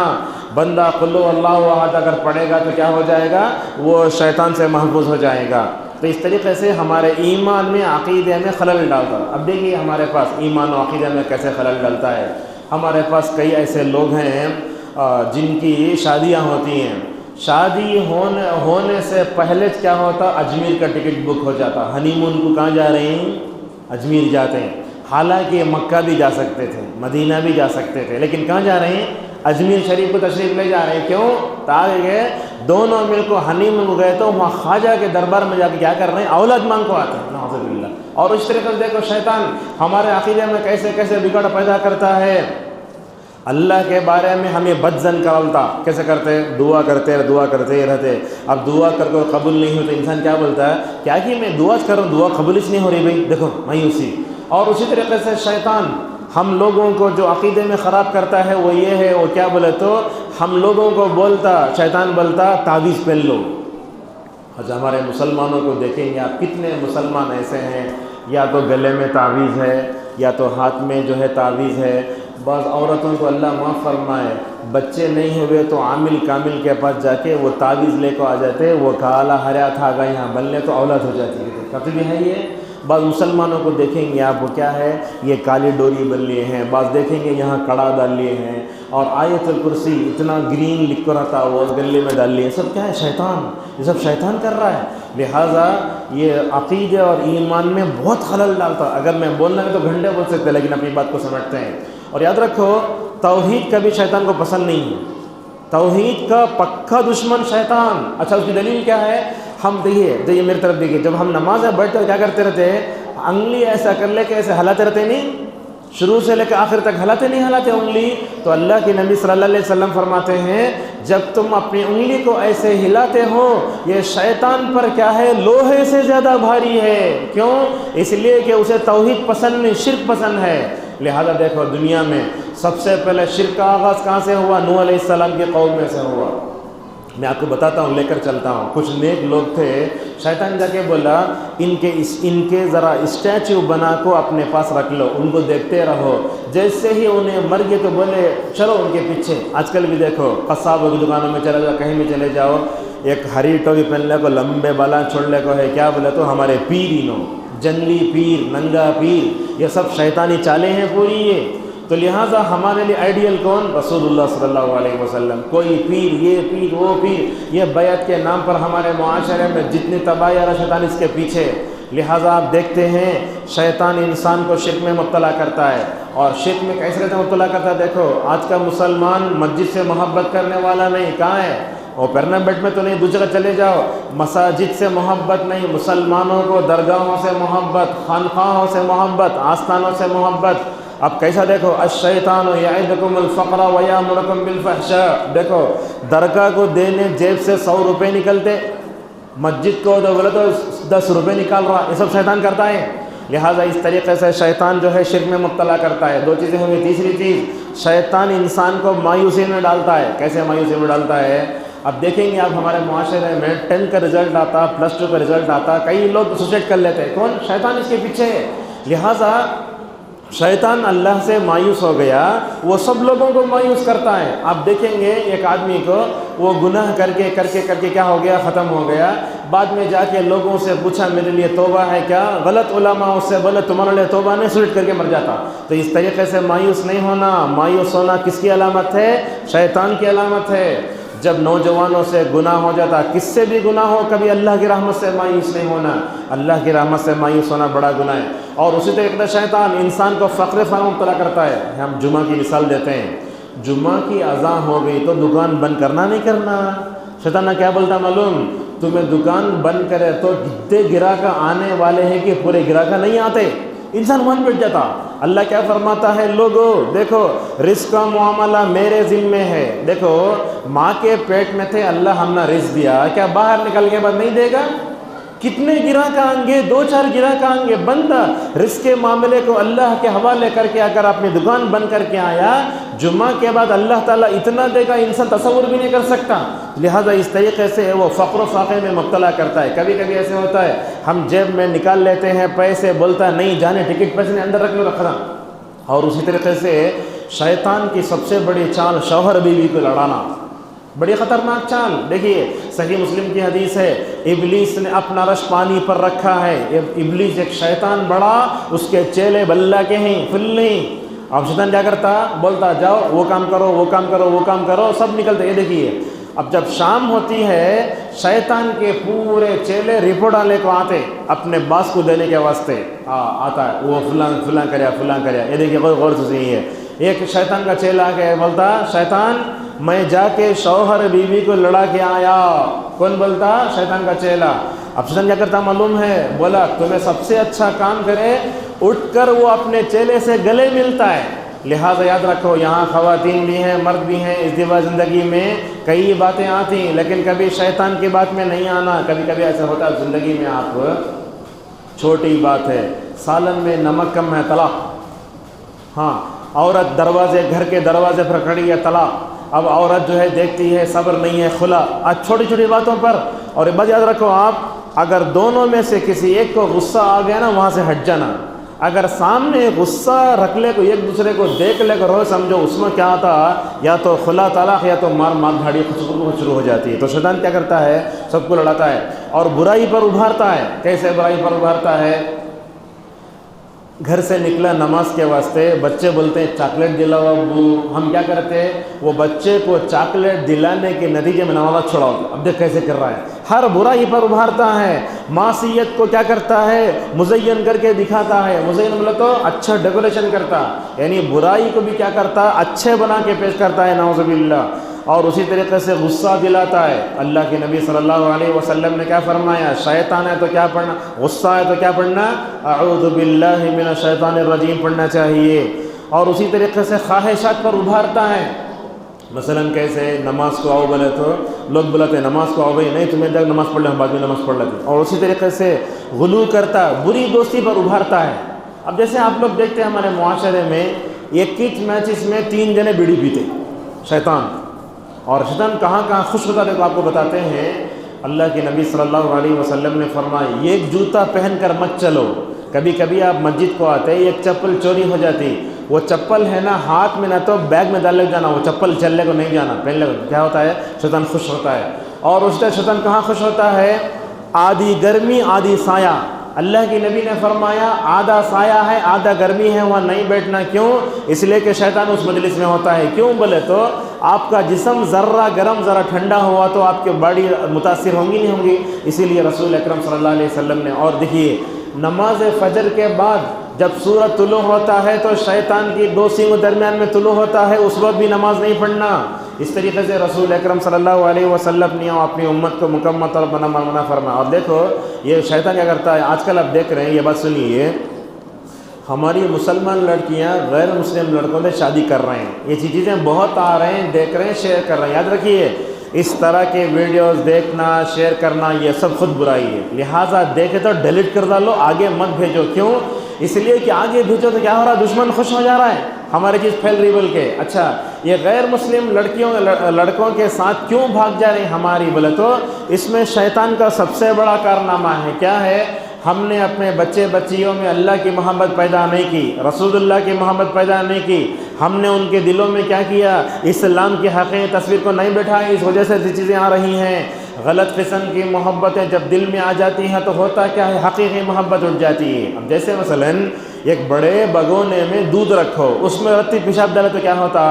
بندہ قل هو اللہ احد اگر پڑھے گا تو کیا ہو جائے گا, وہ شیطان سے محفوظ ہو جائے گا. تو اس طریقے سے ہمارے ایمان میں عقیدے میں خلل ڈالتا. اب دیکھیے ہمارے پاس ایمان و عقیدے میں کیسے خلل ڈالتا ہے. ہمارے پاس کئی ایسے لوگ ہیں جن کی شادیاں ہوتی ہیں, شادی ہونے سے پہلے کیا ہوتا, اجمیر کا ٹکٹ بک ہو جاتا. ہنی مون کو کہاں جا رہے ہیں, اجمیر جاتے ہیں. حالانکہ مکہ بھی جا سکتے تھے, مدینہ بھی جا سکتے تھے, لیکن کہاں جا رہے ہیں, اجمیر شریف کو تشریف لے جا رہے ہیں. کیوں, تاکہ دونوں مل کو ہنی مون کو گئے تو وہاں خواجہ کے دربار میں جا کے کیا کر رہے ہیں, اولاد مانگ کو آتے ہیں. نعوذ باللہ. اور اس طریقے سے دیکھو شیطان ہمارے عقیدے میں کیسے کیسے بگڑ پیدا کرتا ہے. اللہ کے بارے میں ہمیں بد ظن کرتا. کیسے کرتے, دعا کرتے رہتے. اب دعا کر کے قبول نہیں ہوتے, انسان کیا بولتا ہے, کیا کہ میں دعا کر رہا ہوں, دعا قبول ہی نہیں ہو رہی, بھائی دیکھو مایوسی. اور اسی طریقے سے شیطان ہم لوگوں کو جو عقیدے میں خراب کرتا ہے وہ یہ ہے, وہ کیا بولے تو ہم لوگوں کو بولتا, شیطان بولتا تعویذ پہن لو. اچھا ہمارے مسلمانوں کو دیکھیں گے آپ, کتنے مسلمان ایسے ہیں یا تو گلے میں تعویذ ہے یا تو ہاتھ میں جو ہے تعویذ ہے. بعض عورتوں کو اللہ معاف فرمائے, بچے نہیں ہوئے تو عامل کامل کے پاس جا کے وہ تعویذ لے کو آ جاتے, وہ کالا ہرا تھا گا یہاں بننے تو اولاد ہو جاتی ہے. کبھی بھی ہے یہ. بعض مسلمانوں کو دیکھیں گے آپ, وہ کیا ہے, یہ کالی ڈوری بن لیے ہیں. بعض دیکھیں گے یہاں کڑا ڈال لیے ہیں, اور آیت الکرسی اتنا گرین لکھ کر رہتا وہ گلے میں ڈال لیے. سب کیا ہے, شیطان. یہ سب شیطان کر رہا ہے. لہٰذا یہ عقیدے اور ایمان میں بہت خلل ڈالتا. اگر میں بولنا ہے تو گھنٹے بول سکتے, لیکن اپنی بات کو سمجھتے ہیں. اور یاد رکھو توحید کبھی شیطان کو پسند نہیں ہے. توحید کا پکا دشمن شیطان. اچھا اس کی دلیل کیا ہے, ہم دیکھیے میری طرف دیکھیے, جب ہم نماز میں بیٹھتے کیا کرتے رہتے ہیں, انگلی ایسا کر لے کے ایسے ہلاتے رہتے نہیں, شروع سے لے کے آخر تک ہلاتے نہیں ہلاتے انگلی. تو اللہ کے نبی صلی اللہ علیہ وسلم فرماتے ہیں جب تم اپنی انگلی کو ایسے ہلاتے ہو یہ شیطان پر کیا ہے, لوہے سے زیادہ بھاری ہے. کیوں, اس لیے کہ اسے توحید پسند نہیں, شرک پسند ہے. لہذا دیکھو دنیا میں سب سے پہلے شرک کا آغاز کہاں سے ہوا؟ نوح علیہ السلام کی قوم میں سے ہوا۔ میں آپ کو بتاتا ہوں، لے کر چلتا ہوں۔ کچھ نیک لوگ تھے، شیطان جا کے بولا ان کے ذرا اسٹیچو بنا کو اپنے پاس رکھ لو، ان کو دیکھتے رہو، جیسے ہی انہیں مر گئے تو بولے چلو ان کے پیچھے۔ آج کل بھی دیکھو قصابوں کی دکانوں میں چلے جاؤ، کہیں بھی چلے جاؤ، ایک ہری ٹوپی پہننے کو، لمبے بالا چھوڑنے کو ہے، کیا بولے تو ہمارے پیر ہی نو، جنگلی پیر، ننگا پیر، یہ سب شیطانی چالیں ہیں پوری یہ۔ تو لہٰذا ہمارے لیے آئیڈیل کون؟ رسول اللہ صلی اللہ علیہ وسلم۔ کوئی پیر، یہ پیر، وہ پیر، یہ بیعت کے نام پر ہمارے معاشرے میں جتنی تباہی آ رہا شیطان اس کے پیچھے۔ لہٰذا آپ دیکھتے ہیں شیطان انسان کو شرک میں مبتلا کرتا ہے، اور شرک میں کیسے مبتلا کرتا ہے؟ دیکھو آج کا مسلمان مسجد سے محبت کرنے والا نہیں، کہاں ہے وہ؟ پیرنامبیٹ میں تو نہیں، دوسری جگہ چلے جاؤ، مساجد سے محبت نہیں، مسلمانوں کو درگاہوں سے محبت، خانقاہوں سے محبت، آستانوں سے محبت۔ اب کیسا دیکھو، الشیطان یعدکم الفقر ویامرکم بالفحشاء، دیکھو درگاہ کو دینے جیب سے 100 روپے نکلتے، مسجد کو دو بولے تو 10 روپے نکال رہا، یہ سب شیطان کرتا ہے۔ لہٰذا اس طریقے سے شیطان جو ہے شرک میں مبتلا کرتا ہے۔ دو چیزیں ہوئی، تیسری چیز شیطان انسان کو مایوسی میں ڈالتا ہے۔ کیسے مایوسی میں ڈالتا ہے؟ اب دیکھیں گے آپ ہمارے معاشرے میں 10 کا رزلٹ آتا، +2 کا رزلٹ آتا، کئی لوگ سوسائڈ کر لیتے ہیں، کون؟ شیطان اس کے پیچھے ہے۔ لہٰذا شیطان اللہ سے مایوس ہو گیا، وہ سب لوگوں کو مایوس کرتا ہے۔ آپ دیکھیں گے ایک آدمی کو وہ گناہ کر کے کیا ہو گیا؟ ختم ہو گیا۔ بعد میں جا کے لوگوں سے پوچھا میرے لیے توبہ ہے کیا؟ غلط علماء اس سے بولے تمہارے لیے توبہ نہیں، سوسائڈ کر کے مر جاتا۔ تو اس طریقے سے مایوس نہیں ہونا، مایوس ہونا کس کی علامت ہے؟ شیطان کی علامت ہے۔ جب نوجوانوں سے گناہ ہو جاتا، کس سے بھی گناہ ہو، کبھی اللہ کی رحمت سے مایوس نہیں ہونا۔ اللہ کی رحمت سے مایوس ہونا بڑا گناہ ہے۔ اور اسی طریقے سے شیطان انسان کو فقر فراہم مبتلا کرتا ہے۔ ہم جمعہ کی مثال دیتے ہیں، جمعہ کی اذان ہو گئی تو دکان بند کرنا نہیں کرنا۔ شیطان نے کیا بولتا معلوم؟ تمہیں دکان بند کرے تو جتنے گراہک آنے والے ہیں کہ پورے گراہک نہیں آتے، انسان وہاں بیٹھ جاتا۔ اللہ کیا فرماتا ہے؟ لوگو دیکھو رزق کا معاملہ میرے ذمے ہے۔ دیکھو ماں کے پیٹ میں تھے، اللہ ہم نے رزق دیا، کیا باہر نکل کے بعد نہیں دے گا؟ کتنے گراہک آئیں گے؟ 2-4 گراہک آئیں گے۔ بندہ رزق کے معاملے کو اللہ کے حوالے کر کے اگر اپنی دکان بند کر کے آیا، جمعہ کے بعد اللہ تعالیٰ اتنا دے گا انسان تصور بھی نہیں کر سکتا۔ لہذا اس طریقے سے وہ فقر و فاقے میں مبتلا کرتا ہے۔ کبھی کبھی ایسے ہوتا ہے ہم جیب میں نکال لیتے ہیں پیسے، بولتا ہے نہیں جانے ٹکٹ پیسے اندر رکھ لو، رکھنا۔ اور اسی طریقے سے شیطان کی سب سے بڑی چال شوہر بیوی کو لڑانا، بڑی خطرناک چال۔ دیکھیے صحیح مسلم کی حدیث ہے، ابلیس نے اپنا رش پانی پر رکھا ہے۔ ابلیس ایک شیطان بڑا، اس کے چیلے بلّہ کے ہیں، فلّی۔ اب شیطان کیا کرتا؟ بولتا جاؤ وہ کام کرو، وہ کام کرو، وہ کام کرو، سب نکلتے۔ یہ دیکھیے اب جب شام ہوتی ہے، شیطان کے پورے چیلے رپورٹ والے کو آتے اپنے باس کو دینے کے واسطے، آتا ہے وہ فلاں کریا۔ یہ دیکھیے غور سے صحیح ہے، ایک شیطان کا چیلا آ کے بولتا شیطان میں جا کے شوہر بیوی کو لڑا کے آیا۔ کون بولتا؟ شیطان کا چیلا۔ اب شیطان کیا کرتا معلوم ہے؟ بولا تمہیں سب سے اچھا کام کرے، اٹھ کر وہ اپنے چیلے سے گلے ملتا ہے۔ لہٰذا یاد رکھو یہاں خواتین بھی ہیں، مرد بھی ہیں، ازدواج زندگی میں کئی باتیں آتی ہیں، لیکن کبھی شیطان کی بات میں نہیں آنا۔ کبھی کبھی ایسا ہوتا ہے زندگی میں، آپ چھوٹی بات ہے، سالن میں نمک کم ہے، طلاق۔ ہاں عورت گھر کے دروازے پر کھڑی ہے، طلاق۔ اب عورت جو ہے دیکھتی ہے صبر نہیں ہے، خلا۔ آج چھوٹی چھوٹی باتوں پر، اور ایک بات یاد رکھو آپ، اگر دونوں میں سے کسی ایک کو غصہ آ گیا نا، وہاں سے ہٹ جانا۔ اگر سامنے غصہ رکھ لے کو، ایک دوسرے کو دیکھ لے کر ہو، سمجھو اس میں کیا آتا، یا تو خلا طلاق یا تو مار دھاڑی شروع ہو جاتی ہے۔ تو شیطان کیا کرتا ہے؟ سب کو لڑاتا ہے اور برائی پر ابھارتا ہے۔ کیسے برائی پر ابھارتا ہے؟ گھر سے نکلا نماز کے واسطے، بچے بولتے ہیں چاکلیٹ دلاؤ ابو، ہم کیا کرتے ہیں؟ وہ بچے کو چاکلیٹ دلانے کے نتیجے میں نماز چھوڑاؤ۔ اب دیکھ کیسے کر رہا ہے، ہر برائی پر ابھارتا ہے۔ معصیت کو کیا کرتا ہے؟ مزین کر کے دکھاتا ہے۔ مزین بولے تو اچھا ڈیکوریشن کرتا، یعنی برائی کو بھی کیا کرتا؟ اچھے بنا کے پیش کرتا ہے، نعوذ باللہ۔ اور اسی طریقے سے غصہ دلاتا ہے۔ اللہ کے نبی صلی اللہ علیہ وسلم نے کیا فرمایا؟ شیطان ہے تو کیا پڑھنا؟ غصہ ہے تو کیا پڑھنا؟ اعوذ باللہ من الشیطان الرجیم پڑھنا چاہیے۔ اور اسی طریقے سے خواہشات پر ابھارتا ہے۔ مثلا کیسے؟ نماز کو آؤ بولے تو لوگ بلاتے ہیں نماز کو آؤ بھائی، نہیں تمہیں جب نماز پڑھ لیں، ہم بعد میں نماز پڑھ لیتے ہیں۔ اور اسی طریقے سے غلو کرتا، بری دوستی پر ابھارتا ہے۔ اب جیسے آپ لوگ دیکھتے ہیں ہمارے معاشرے میں ایک کچ میچز میں 3 جنے بیڑی پیتے شیطان، اور شیطان کہاں کہاں خوش ہوتا ہے تو آپ کو بتاتے ہیں۔ اللہ کے نبی صلی اللہ علیہ وسلم نے فرمایا ایک جوتا پہن کر مت چلو، کبھی کبھی آپ مسجد کو آتے ایک چپل چوری ہو جاتی، وہ چپل ہے نا ہاتھ میں نہ تو بیگ میں ڈال لے جانا، وہ چپل چلنے کو نہیں جانا، پہن لے کیا ہوتا ہے شیطان خوش ہوتا ہے۔ اور اس سے شیطان کہاں خوش ہوتا ہے؟ آدھی گرمی آدھی سایہ، اللہ کے نبی نے فرمایا آدھا سایہ ہے آدھا گرمی ہے، وہاں نہیں بیٹھنا۔ کیوں؟ اس لیے کہ شیطان اس مجلس میں ہوتا ہے۔ کیوں بولے تو آپ کا جسم ذرہ گرم ذرا ٹھنڈا ہوا تو آپ کے باڈی متاثر ہوں گی نہیں ہوں گی، اسی لیے رسول اکرم صلی اللہ علیہ وسلم نے۔ اور دیکھیے نماز فجر کے بعد جب سورج طلوع ہوتا ہے تو شیطان کی 2 سینگوں درمیان میں طلوع ہوتا ہے، اس وقت بھی نماز نہیں پڑھنا۔ اس طریقے سے رسول اکرم صلی اللہ علیہ وسلم نے اپنی امت کو مکمل طور پر منع فرمایا۔ اور دیکھو یہ شیطان کیا کرتا ہے، آج کل آپ دیکھ رہے ہیں، یہ بات سنیے، ہماری مسلمان لڑکیاں غیر مسلم لڑکوں سے شادی کر رہے ہیں، یہ چیزیں بہت آ رہے ہیں، دیکھ رہے ہیں، شیئر کر رہے ہیں۔ یاد رکھیے اس طرح کے ویڈیوز دیکھنا شیئر کرنا یہ سب خود برائی ہے، لہٰذا دیکھے تو ڈیلیٹ کر ڈالو، آگے مت بھیجو۔ کیوں؟ اس لیے کہ آگے بھیجو تو کیا ہو رہا ہے، دشمن خوش ہو جا رہا ہے، ہماری چیز پھیل رہی بول کے۔ اچھا یہ غیر مسلم لڑکوں کے ساتھ کیوں بھاگ جا رہی ہماری، بولے تو اس میں شیطان کا سب سے بڑا کارنامہ ہے۔ کیا ہے؟ ہم نے اپنے بچے بچیوں میں اللہ کی محبت پیدا نہیں کی، رسول اللہ کی محبت پیدا نہیں کی، ہم نے ان کے دلوں میں کیا کیا، اسلام کی حقیقی تصویر کو نہیں بٹھائی، اس وجہ سے یہ چیزیں آ رہی ہیں۔ غلط قسم کی محبتیں جب دل میں آ جاتی ہیں تو ہوتا کیا ہے، حقیقی محبت اٹھ جاتی ہے۔ اب جیسے مثلاً ایک بڑے بگونے میں دودھ رکھو، اس میں رتی پیشاب ڈالے تو کیا ہوتا،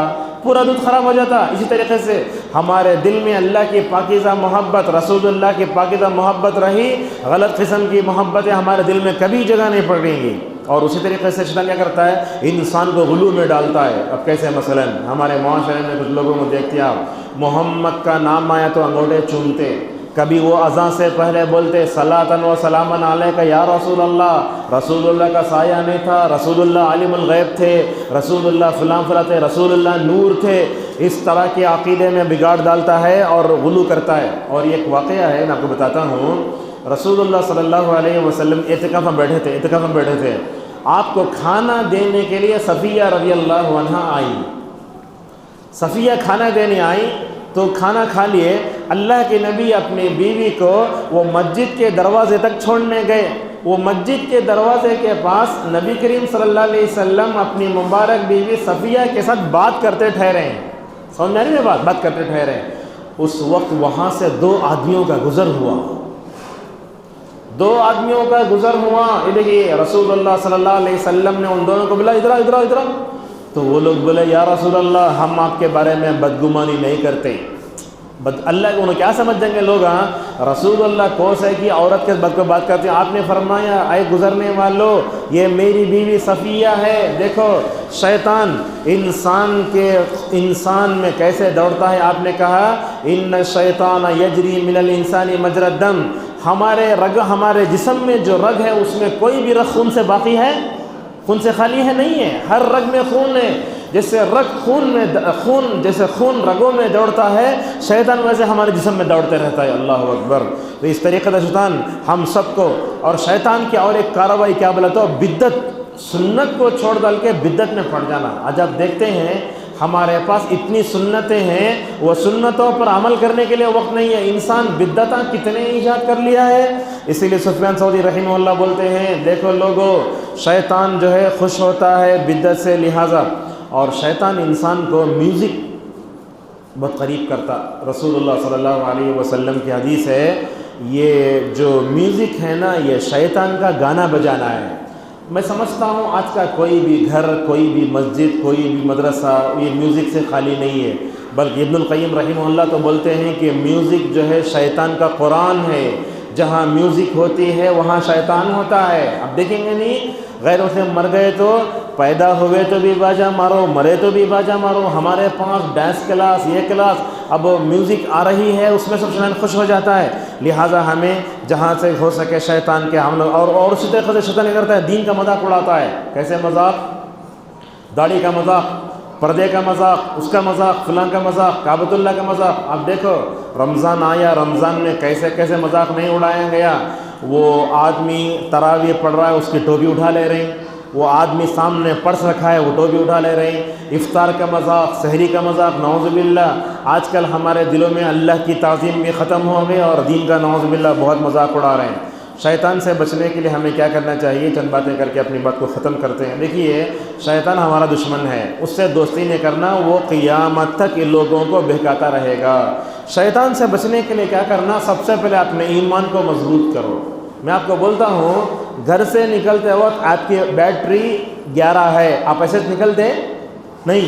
پورا دودھ خراب ہو جاتا۔ اسی طریقے سے ہمارے دل میں اللہ کی پاکیزہ محبت، رسول اللہ کی پاکیزہ محبت رہی، غلط قسم کی محبتیں ہمارے دل میں کبھی جگہ نہیں پڑ رہیں گی۔ اور اسی طریقے سے شیطان کیا کرتا ہے، انسان کو غلو میں ڈالتا ہے۔ اب کیسے؟ مثلا ہمارے معاشرے میں کچھ لوگوں کو دیکھتے ہیں آپ، محمد کا نام آیا تو انگوٹھے چومتے، کبھی وہ اذان سے پہلے بولتے صلاۃً و سلامً علیک یا رسول اللہ، رسول اللہ کا سایہ نہیں تھا، رسول اللہ عالم الغیب تھے، رسول اللہ فلاں فلاں تھے، رسول اللہ نور تھے۔ اس طرح کے عقیدے میں بگاڑ ڈالتا ہے اور غلو کرتا ہے۔ اور یہ ایک واقعہ ہے میں آپ کو بتاتا ہوں، رسول اللہ صلی اللہ علیہ وسلم اعتکاف میں بیٹھے تھے، آپ کو کھانا دینے کے لیے صفیہ رضی اللہ عنہا آئی، صفیہ کھانا دینے آئی تو کھانا کھا لیے، اللہ کے نبی اپنی بیوی کو وہ مسجد کے دروازے تک چھوڑنے گئے، وہ مسجد کے دروازے کے پاس نبی کریم صلی اللہ علیہ وسلم اپنی مبارک بیوی صفیہ کے ساتھ بات کرتے ٹھہرے ہیں، سمجھ میں آ رہی ہے بات کرتے ٹھہرے ہیں۔ اس وقت وہاں سے 2 آدمیوں کا گزر ہوا، 2 آدمیوں کا گزر ہوا، دیکھیے رسول اللہ صلی اللہ علیہ وسلم نے ان دونوں کو بولا ادھر، تو وہ لوگ بولے یا رسول اللہ ہم آپ کے بارے میں بدگمانی نہیں کرتے۔ اللہ کو انہوں کیا سمجھ جائیں گے لوگ، ہاں رسول اللہ کوس ہے کہ عورت کے بد کو بات کرتے ہیں، آپ نے فرمایا اے گزرنے والوں یہ میری بیوی صفیہ ہے۔ دیکھو شیطان انسان میں کیسے دوڑتا ہے، آپ نے کہا ان الشیطان یجری من الانسان مجری الدم، ہمارے جسم میں جو رگ ہے اس میں کوئی بھی رگ خون سے باقی ہے، خون سے خالی ہے نہیں ہے، ہر رگ میں خون ہے، جیسے خون رگوں میں دوڑتا ہے شیطان ویسے ہمارے جسم میں دوڑتے رہتا ہے۔ اللہ اکبر۔ تو اس طریقے سے شیطان ہم سب کو، اور شیطان کی اور ایک کارروائی کیا بولا تو بدعت، سنت کو چھوڑ ڈال کے بدعت میں پڑ جانا۔ آج آپ دیکھتے ہیں ہمارے پاس اتنی سنتیں ہیں، وہ سنتوں پر عمل کرنے کے لیے وقت نہیں ہے، انسان بدعتاں کتنے ایجاد کر لیا ہے۔ اسی لیے سفیان ثوری رحمہ اللہ بولتے ہیں دیکھو لوگوں، شیطان جو ہے خوش ہوتا ہے بدعت سے، لہٰذا اور شیطان انسان کو میوزک بہت قریب کرتا۔ رسول اللہ صلی اللہ علیہ وسلم کی حدیث ہے یہ جو میوزک ہے نا یہ شیطان کا گانا بجانا ہے۔ میں سمجھتا ہوں آج کا کوئی بھی گھر، کوئی بھی مسجد، کوئی بھی مدرسہ یہ میوزک سے خالی نہیں ہے، بلکہ ابن القیم رحمہ اللہ تو بولتے ہیں کہ میوزک جو ہے شیطان کا قرآن ہے، جہاں میوزک ہوتی ہے وہاں شیطان ہوتا ہے۔ اب دیکھیں گے نہیں غیر مسلم مر گئے تو پیدا ہوئے تو بھی باجا مارو، مرے تو بھی باجا مارو، ہمارے پاس ڈانس کلاس یہ کلاس، اب میوزک آ رہی ہے اس میں سب شیطان خوش ہو جاتا ہے۔ لہٰذا ہمیں جہاں سے ہو سکے شیطان کے حملے اور اسی طریقے سے شیطان کیا کرتا ہے، دین کا مذاق اڑاتا ہے۔ کیسے مذاق؟ داڑھی کا مذاق، پردے کا مذاق، اس کا مذاق، فلاں کا مذاق، کعبۃ اللہ کا مذاق۔ اب دیکھو رمضان آیا، رمضان میں کیسے کیسے مذاق نہیں اڑایا گیا۔ وہ آدمی تراویح پڑھ رہا ہے اس کی ٹوپی اٹھا لے رہے ہیں، وہ آدمی سامنے پرس رکھا ہے وہ ٹوپی اٹھا لے رہے ہیں، افطار کا مذاق، سحری کا مذاق، نعوذ باللہ۔ آج کل ہمارے دلوں میں اللہ کی تعظیم بھی ختم ہو گئی اور دین کا نعوذ باللہ بہت مذاق اڑا رہے ہیں۔ شیطان سے بچنے کے لیے ہمیں کیا کرنا چاہیے؟ چند باتیں کر کے اپنی بات کو ختم کرتے ہیں۔ دیکھیے، شیطان ہمارا دشمن ہے، اس سے دوستی نہیں کرنا، وہ قیامت تک ان لوگوں کو بہکاتا رہے گا۔ شیطان سے بچنے کے لیے کیا کرنا؟ سب سے پہلے اپنے ایمان کو مضبوط کرو۔ میں آپ کو بولتا ہوں، گھر سے نکلتے وقت آپ کی بیٹری 11 ہے، آپ ایسے نکلتے نہیں،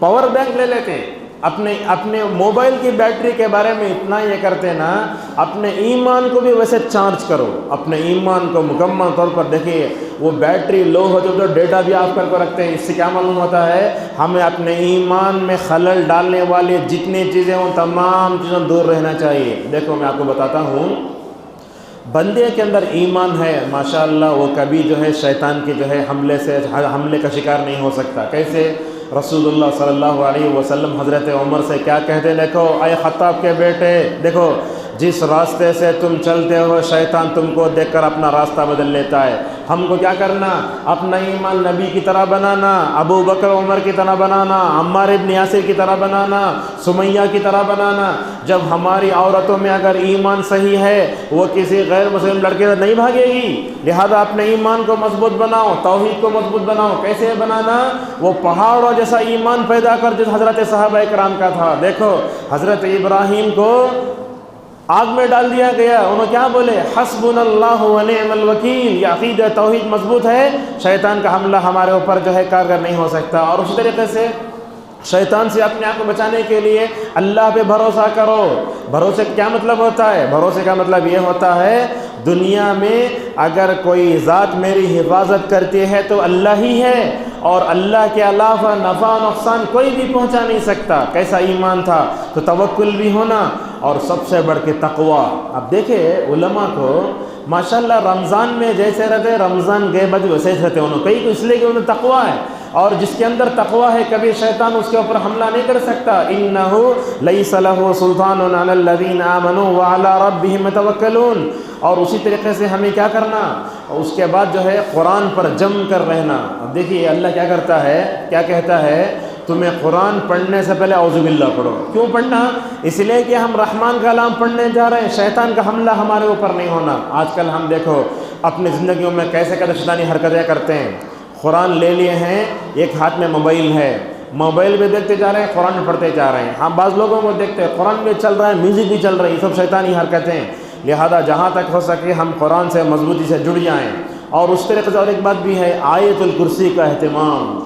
پاور بینک لے لیتے ہیں۔ اپنے موبائل کی بیٹری کے بارے میں اتنا یہ کرتے نا، اپنے ایمان کو بھی ویسے چارج کرو۔ اپنے ایمان کو مکمل طور پر دیکھیے، وہ بیٹری لو ہوتی تو ڈیٹا بھی آف کر کے رکھتے ہیں۔ اس سے کیا معلوم ہوتا ہے؟ ہمیں اپنے ایمان میں خلل ڈالنے والی جتنی چیزیں ان تمام چیزوں دور رہنا چاہیے۔ دیکھو، میں آپ کو بتاتا ہوں، بندے کے اندر ایمان ہے ماشاءاللہ، وہ کبھی جو ہے شیطان کے جو ہے حملے کا شکار نہیں ہو سکتا۔ کیسے؟ رسول اللہ صلی اللہ علیہ وسلم حضرت عمر سے کیا کہتے؟ دیکھو اے خطاب کے بیٹے، دیکھو جس راستے سے تم چلتے ہو شیطان تم کو دیکھ کر اپنا راستہ بدل لیتا ہے۔ ہم کو کیا کرنا؟ اپنا ایمان نبی کی طرح بنانا، ابو بکر عمر کی طرح بنانا، عمار ابن یاسر کی طرح بنانا، سمیہ کی طرح بنانا۔ جب ہماری عورتوں میں اگر ایمان صحیح ہے، وہ کسی غیر مسلم لڑکے سے نہیں بھاگے گی۔ لہذا اپنے ایمان کو مضبوط بناؤ، توحید کو مضبوط بناؤ۔ کیسے بنانا؟ وہ پہاڑوں جیسا ایمان پیدا کر جس حضرت صحابہ کرام کا تھا۔ دیکھو، حضرت ابراہیم کو آگ میں ڈال دیا گیا، انہوں کیا بولے؟ حسبنا اللہ و نعم الوکیل۔ یہ عقیدہ توحید مضبوط ہے، شیطان کا حملہ ہمارے اوپر جو ہے کارگر نہیں ہو سکتا۔ اور اسی طریقے سے شیطان سے اپنے آپ کو بچانے کے لیے اللہ پہ بھروسہ کرو۔ بھروسے کا کیا مطلب ہوتا ہے؟ بھروسے کا مطلب یہ ہوتا ہے، دنیا میں اگر کوئی ذات میری حفاظت کرتی ہے تو اللہ ہی ہے، اور اللہ کے علاوہ نفع و نقصان کوئی بھی پہنچا نہیں سکتا۔ کیسا ایمان تھا؟ تو توکل بھی ہونا، اور سب سے بڑھ کے تقوی۔ اب دیکھیں علماء کو ماشاءاللہ رمضان میں جیسے رہتے، رمضان گئے بعد ویسے ہی رہتے انہوں، کئی کو اس لیے کہ انہیں تقوی ہے، اور جس کے اندر تقوی ہے کبھی شیطان اس کے اوپر حملہ نہیں کر سکتا۔ إِنَّهُ لَيْسَ لَهُ سُلْطَانٌ عَلَى الَّذِينَ آمَنُوا وَعَلَى رَبِّهِمْ يَتَوَكَّلُونَ۔ اور اسی طریقے سے ہمیں کیا کرنا؟ اس کے بعد جو ہے قرآن پر جم کر رہنا۔ اب دیکھیے اللہ کیا کرتا ہے، کیا کہتا ہے؟ تمہیں قرآن پڑھنے سے پہلے اعوذ باللہ پڑھو۔ کیوں پڑھنا؟ اس لیے کہ ہم رحمان کا کلام پڑھنے جا رہے ہیں، شیطان کا حملہ ہمارے اوپر نہیں ہونا۔ آج کل ہم دیکھو اپنی زندگیوں میں کیسے شیطانی حرکتیں کرتے ہیں۔ قرآن لے لیے ہیں، ایک ہاتھ میں موبائل ہے، موبائل بھی دیکھتے جا رہے ہیں، قرآن بھی پڑھتے جا رہے ہیں۔ ہم بعض لوگوں کو دیکھتے ہیں قرآن بھی چل رہا ہے، میوزک بھی چل رہی ہے، سب شیطانی حرکتیں۔ لہذا جہاں تک ہو سکے ہم قرآن سے مضبوطی سے جڑ جائیں۔ اور اس طریقے سے اور ایک بات بھی ہے، آیت الکرسی کا اہتمام،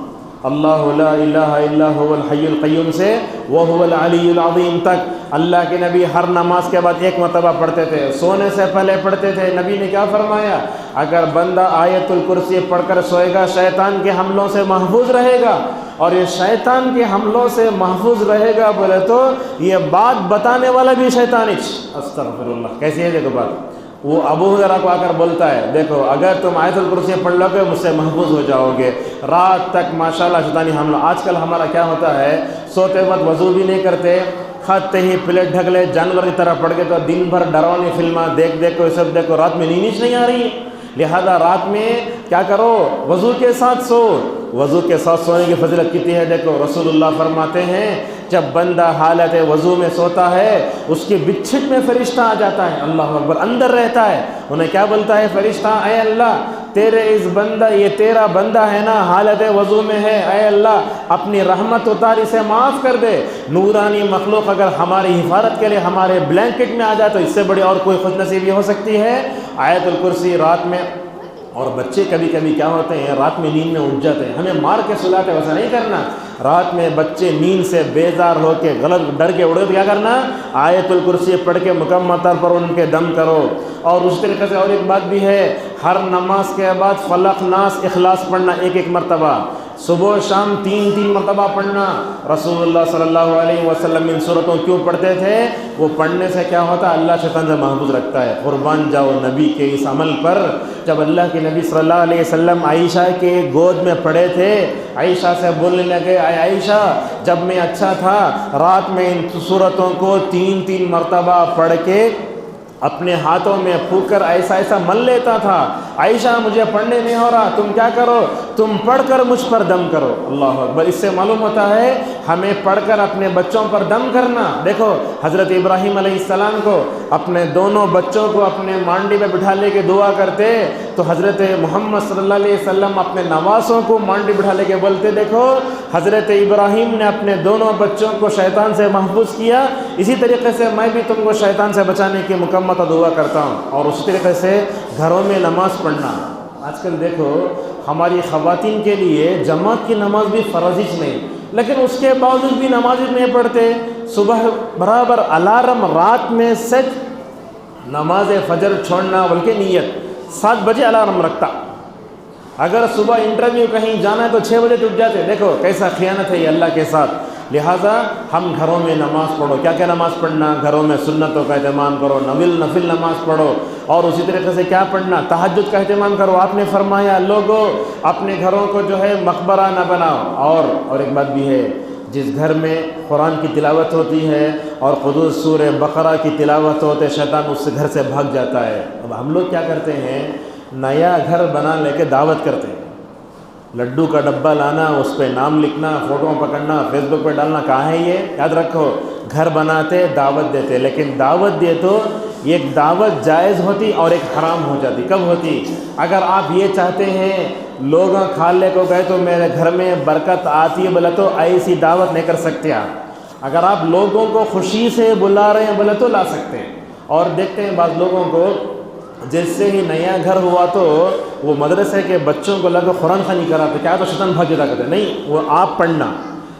اللہ لا الہ الا هو الحی القیوم سے وہو العلی العظیم تک اللہ کے نبی ہر نماز کے بعد ایک مرتبہ پڑھتے تھے، سونے سے پہلے پڑھتے تھے۔ نبی نے کیا فرمایا؟ اگر بندہ آیت الکرسی پڑھ کر سوئے گا شیطان کے حملوں سے محفوظ رہے گا، اور یہ شیطان کے حملوں سے محفوظ رہے گا بولے تو یہ بات بتانے والا بھی شیطان استغفر اللہ۔ کیسی ہے دیکھو بات، وہ ابو ہریرہ کو آ کر بولتا ہے، دیکھو اگر تم آیت الکرسی پڑھ لو گے مجھ سے محفوظ ہو جاؤ گے رات تک۔ ماشاءاللہ شیطانی حملہ آج کل ہمارا کیا ہوتا ہے، سوتے وقت وضو بھی نہیں کرتے، کھاتے ہی پلیٹ ڈھک لے جانور کی طرح پڑ گئے، تو دن بھر ڈراؤنی فلمیں دیکھ کو یہ سب دیکھو، رات میں نیند نہیں آ رہی۔ لہذا رات میں کیا کرو؟ وضو کے ساتھ سو۔ وضو کے ساتھ سونے کی فضیلت کتنی ہے دیکھو، رسول اللہ فرماتے ہیں جب بندہ حالت وضو میں سوتا ہے اس کی بچھٹ میں فرشتہ آ جاتا ہے، اللہ اکبر، اندر رہتا ہے، انہیں کیا بولتا ہے فرشتہ؟ اے اللہ تیرے اس بندہ، یہ تیرا بندہ ہے نا حالت وضو میں ہے، اے اللہ اپنی رحمت اتار اسے معاف کر دے۔ نورانی مخلوق اگر ہماری حفاظت کے لیے ہمارے بلینکٹ میں آ جائے تو اس سے بڑی اور کوئی خوش نصیبی ہو سکتی ہے؟ آیت الکرسی رات میں۔ اور بچے کبھی کبھی کیا ہوتے ہیں رات میں نیند میں اٹھ جاتے ہیں، ہمیں مار کے سلاتے، ویسا نہیں کرنا۔ رات میں بچے نیند سے بیزار ہو کے غلط ڈر کے اڑے تو کیا کرنا؟ آیت الکرسی پڑھ کے مکمل طور پر ان کے دم کرو۔ اور اس طریقے سے اور ایک بات بھی ہے، ہر نماز کے بعد فلق ناس اخلاص پڑھنا ایک مرتبہ، صبح و شام 3 مرتبہ پڑھنا۔ رسول اللہ صلی اللہ علیہ وسلم ان صورتوں کیوں پڑھتے تھے؟ وہ پڑھنے سے کیا ہوتا ہے؟ اللہ شیطان سے محفوظ رکھتا ہے۔ قربان جاؤ نبی کے اس عمل پر۔ جب اللہ کے نبی صلی اللہ علیہ وسلم عائشہ کے گود میں پڑے تھے، عائشہ سے بولنے لگے، اے عائشہ جب میں اچھا تھا رات میں ان صورتوں کو 3 مرتبہ پڑھ کے اپنے ہاتھوں میں پھونک کر ایسا مل لیتا تھا، عائشہ مجھے پڑھنے نہیں ہو رہا، تم کیا کرو، تم پڑھ کر مجھ پر دم کرو۔ اللہ اکبر۔ اس سے معلوم ہوتا ہے ہمیں پڑھ کر اپنے بچوں پر دم کرنا۔ دیکھو حضرت ابراہیم علیہ السلام کو اپنے دونوں بچوں کو اپنے مانڈی میں بٹھا لے کے دعا کرتے، تو حضرت محمد صلی اللہ علیہ وسلم اپنے نواسوں کو مانڈی بٹھا لے کے بولتے دیکھو حضرت ابراہیم نے اپنے دونوں بچوں کو شیطان سے محفوظ کیا، اسی طریقے سے میں بھی تم کو شیطان سے بچانے کی مکمل دعا کرتا ہوں۔ اور اسی طریقے سے گھروں میں نماز پڑھنا۔ آج کل دیکھو ہماری خواتین کے لیے جماعت کی نماز بھی فرض نہیں، لیکن اس کے باوجود بھی نماز نہیں پڑھتے۔ صبح برابر الارم رات میں سچ نماز فجر چھوڑنا، بلکہ نیت 7 بجے الارم رکھتا، اگر صبح انٹرویو کہیں جانا ہے تو 6 بجے اٹھ جاتے۔ دیکھو کیسا خیانت ہے یہ اللہ کے ساتھ۔ لہٰذا ہم گھروں میں نماز پڑھو۔ کیا کیا نماز پڑھنا؟ گھروں میں سنتوں کا اہتمام کرو، نفل نماز پڑھو، اور اسی طریقے سے کیا پڑھنا؟ تہجد کا اہتمام کرو۔ آپ نے فرمایا لوگوں اپنے گھروں کو جو ہے مقبرہ نہ بناؤ۔ اور ایک بات بھی ہے، جس گھر میں قرآن کی تلاوت ہوتی ہے اور قدس سورہ بقرہ کی تلاوت ہوتے، شیطان اس گھر سے بھاگ جاتا ہے۔ اب ہم لوگ کیا کرتے ہیں، نیا گھر بنا لے کے دعوت کرتے ہیں، لڈو کا ڈبہ لانا، اس پہ نام لکھنا، فوٹو پکڑنا، فیس بک پہ ڈالنا۔ کہاں ہے یہ؟ یاد رکھو، گھر بناتے دعوت دیتے، لیکن دعوت دے تو ایک دعوت جائز ہوتی اور ایک حرام ہو جاتی۔ کب ہوتی؟ اگر آپ یہ چاہتے ہیں لوگ کھالے کو گئے تو میرے گھر میں برکت آتی ہے بولے تو ایسی دعوت نہیں کر سکتے آپ۔ اگر آپ لوگوں کو خوشی سے بلا رہے ہیں بولے تو لا سکتے ہیں۔ اور دیکھتے ہیں بعض لوگوں کو جیسے ہی نیا گھر ہوا تو وہ مدرسے کے بچوں کو لگا قرآن خوانی کراتے، کیا تو شیطان بھاگ جاتا کرتے، نہیں وہ آپ پڑھنا۔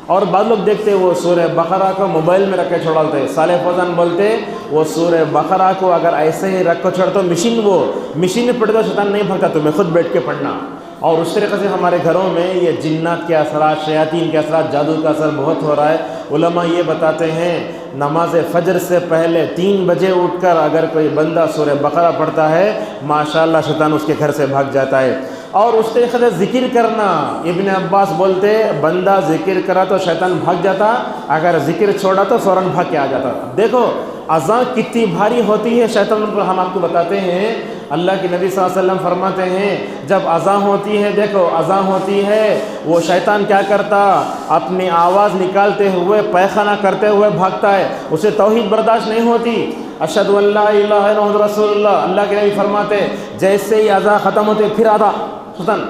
اور بعض لوگ دیکھتے وہ سورہ بقرہ کو موبائل میں رکھ کے چھوڑالتے۔ صالح فوزان بولتے وہ سورہ بقرہ کو اگر ایسے ہی رکھ کو چھوڑ تو مشین میں پڑھتا شیطان نہیں بھاگتا، تمہیں خود بیٹھ کے پڑھنا۔ اور اس طریقے سے ہمارے گھروں میں یہ جنات کے اثرات، شیاطین کے اثرات، جادو کا اثر بہت ہو رہا ہے۔ علماء یہ بتاتے ہیں نماز فجر سے پہلے 3 بجے اٹھ کر اگر کوئی بندہ سورہ بقرہ پڑھتا ہے ماشاءاللہ شیطان اس کے گھر سے بھاگ جاتا ہے۔ اور اس طریقے سے ذکر کرنا، ابن عباس بولتے بندہ ذکر کرا تو شیطان بھاگ جاتا، اگر ذکر چھوڑا تو فوراً بھاگ کے آ جاتا۔ دیکھو اذان کتنی بھاری ہوتی ہے، شیطان پر ہم آپ کو بتاتے ہیں۔ اللہ کے نبی صلی اللہ علیہ وسلم فرماتے ہیں جب اذان ہوتی ہے، دیکھو اذان ہوتی ہے، وہ شیطان کیا کرتا، اپنی آواز نکالتے ہوئے پیخانہ کرتے ہوئے بھاگتا ہے، اسے توحید برداشت نہیں ہوتی۔ اشہد ان لا الہ الا اللہ محمد رسول اللہ، اللہ کے نبی فرماتے جیسے ہی اذان ختم ہوتے پھر آتا شیطان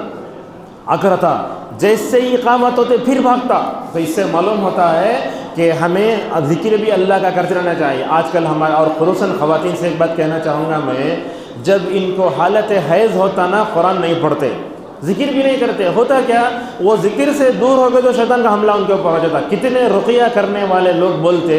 اکرتا، جیسے ہی اقامت ہوتے پھر بھاگتا۔ تو اس سے معلوم ہوتا ہے کہ ہمیں ذکر بھی اللہ کا کرتے رہنا چاہیے۔ آج کل ہمارا، اور خصوصاً خواتین سے ایک بات کہنا چاہوں گا میں، جب ان کو حالت حیض ہوتا نا قرآن نہیں پڑھتے، ذکر بھی نہیں کرتے، ہوتا کیا وہ ذکر سے دور ہو گئے تو شیطان کا حملہ ان کے اوپر ہو جاتا۔ کتنے رقیہ کرنے والے لوگ بولتے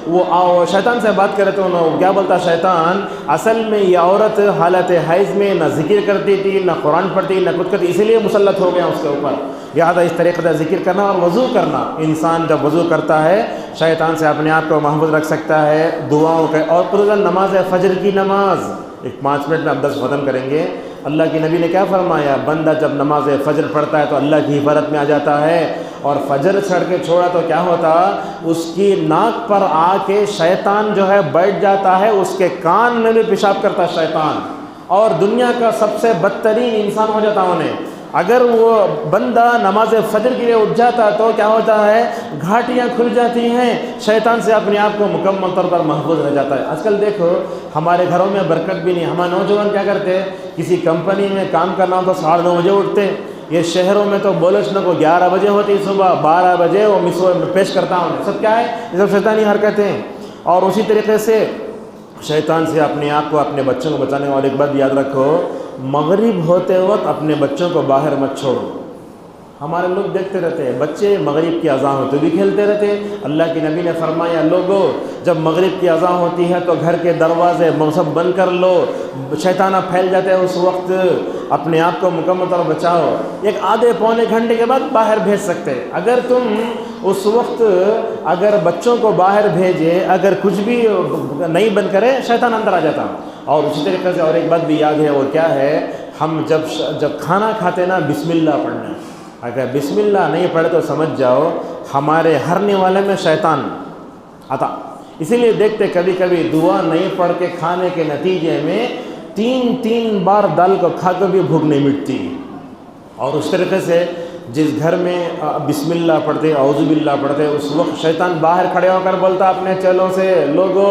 وہ شیطان سے بات کرے تو کیا بولتا شیطان، اصل میں یہ عورت حالت حیض میں نہ ذکر کرتی تھی، نہ قرآن پڑھتی، نہ کچھ کرتی، اسی لیے مسلط ہو گیا اس کے اوپر۔ لہٰذا اس طریقے سے ذکر کرنا اور وضو کرنا، انسان جب وضو کرتا ہے شیطان سے اپنے آپ کو محفوظ رکھ سکتا ہے دعاؤں کے۔ اور خصوصاً نماز فجر کی نماز، ایک 5 منٹ میں اب 10 ختم کریں گے۔ اللہ کے نبی نے کیا فرمایا، بندہ جب نماز فجر پڑھتا ہے تو اللہ کی حفاظت میں آ جاتا ہے، اور فجر چھڑ کے چھوڑا تو کیا ہوتا، اس کی ناک پر آ کے شیطان جو ہے بیٹھ جاتا ہے، اس کے کان میں بھی پیشاب کرتا شیطان، اور دنیا کا سب سے بدترین انسان ہو جاتا انہیں۔ اگر وہ بندہ نماز فجر کے لیے اٹھ جاتا تو کیا ہوتا ہے، گھاٹیاں کھل جاتی ہیں، شیطان سے اپنے آپ کو مکمل طور پر محفوظ رہ جاتا ہے۔ آج کل دیکھو ہمارے گھروں میں برکت بھی نہیں، ہمارے نوجوان کیا کرتے، کسی کمپنی میں کام کرنا ہو تو 9:30 بجے اٹھتے، یہ شہروں میں تو بولچ نہ کو 11 بجے ہوتی صبح، 12 بجے وہ مسو پیش کرتا ہوں، سب کیا ہے، یہ سب شیطانی حرکتیں۔ اور اسی طریقے سے شیطان سے اپنے آپ کو، اپنے بچوں کو بچانے والی ایک بات یاد رکھو، مغرب ہوتے وقت اپنے بچوں کو باہر مت چھوڑو۔ ہمارے لوگ دیکھتے رہتے ہیں بچے مغرب کی اذان ہوتے بھی کھیلتے رہتے ہیں۔ اللہ کے نبی نے فرمایا لوگوں جب مغرب کی اذان ہوتی ہے تو گھر کے دروازے سب بند کر لو، شیطانہ پھیل جاتے ہیں، اس وقت اپنے آپ کو مکمل طور بچاؤ۔ ایک آدھے پونے گھنٹے کے بعد باہر بھیج سکتے، اگر تم اس وقت اگر بچوں کو باہر بھیجے، اگر کچھ بھی نہیں بند کرے شیطان اندر آ جاتا۔ اور اسی طریقے سے اور ایک بات بھی یاد ہے، وہ کیا ہے، ہم جب کھانا کھاتے نا بسم اللہ پڑھنا، اگر بسم اللہ نہیں پڑھے تو سمجھ جاؤ ہمارے ہرنے والے میں شیطان آتا۔ اسی لیے دیکھتے کبھی کبھی دعا نہیں پڑھ کے کھانے کے نتیجے میں 3 بار دال کو کھا کر بھی بھوک نہیں مٹتی، اور اس طریقے سے جس گھر میں بسم اللہ پڑھتے اعوذ باللہ پڑھتے اس وقت شیطان باہر کھڑے ہو کر بولتا اپنے چلوں سے لوگوں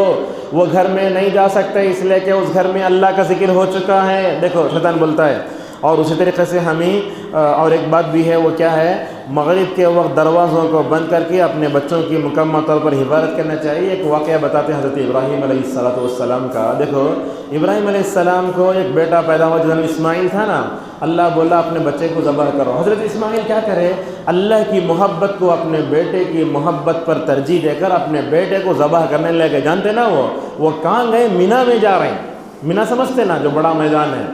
وہ گھر میں نہیں جا سکتے اس لیے کہ اس گھر میں اللہ کا ذکر ہو چکا ہے، دیکھو شیطان بولتا ہے۔ اور اسی طریقے سے ہمیں اور ایک بات بھی ہے، وہ کیا ہے، مغرب کے وقت دروازوں کو بند کر کے اپنے بچوں کی مکمل طور پر حفاظت کرنا چاہیے۔ ایک واقعہ بتاتے ہیں حضرت ابراہیم علیہ السلام کا۔ دیکھو ابراہیم علیہ السلام کو ایک بیٹا پیدا ہوا جس اسماعیل تھا نا، اللہ بولا اپنے بچے کو ذبح کرو۔ حضرت اسماعیل کیا کرے، اللہ کی محبت کو اپنے بیٹے کی محبت پر ترجیح دے کر اپنے بیٹے کو ذبح کرنے لے گئے۔ جانتے نا وہ کہاں گئے، مینا میں جا رہے ہیں، مینا سمجھتے نا جو بڑا میدان ہے،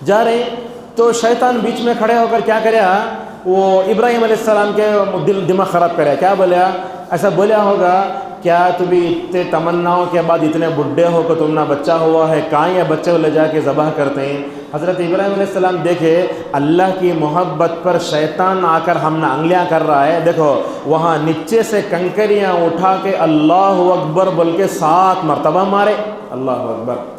جا رہے ہیں تو شیطان بیچ میں کھڑے ہو کر کیا کرے، وہ ابراہیم علیہ السلام کے دماغ خراب کرے۔ کیا بولیا، ایسا بولیا ہوگا کیا تم اتنے تمناؤں کے بعد اتنے بڈھے ہو کہ تم نہ بچہ ہوا ہے، کہاں یہ بچے کو لے جا کے ذبح کرتے ہیں۔ حضرت ابراہیم علیہ السلام دیکھے اللہ کی محبت پر شیطان آ کر ہم نہ انگلیاں کر رہا ہے، دیکھو وہاں نیچے سے کنکریاں اٹھا کے اللہ اکبر بول کے 7 مرتبہ مارے۔ اللہ اکبر،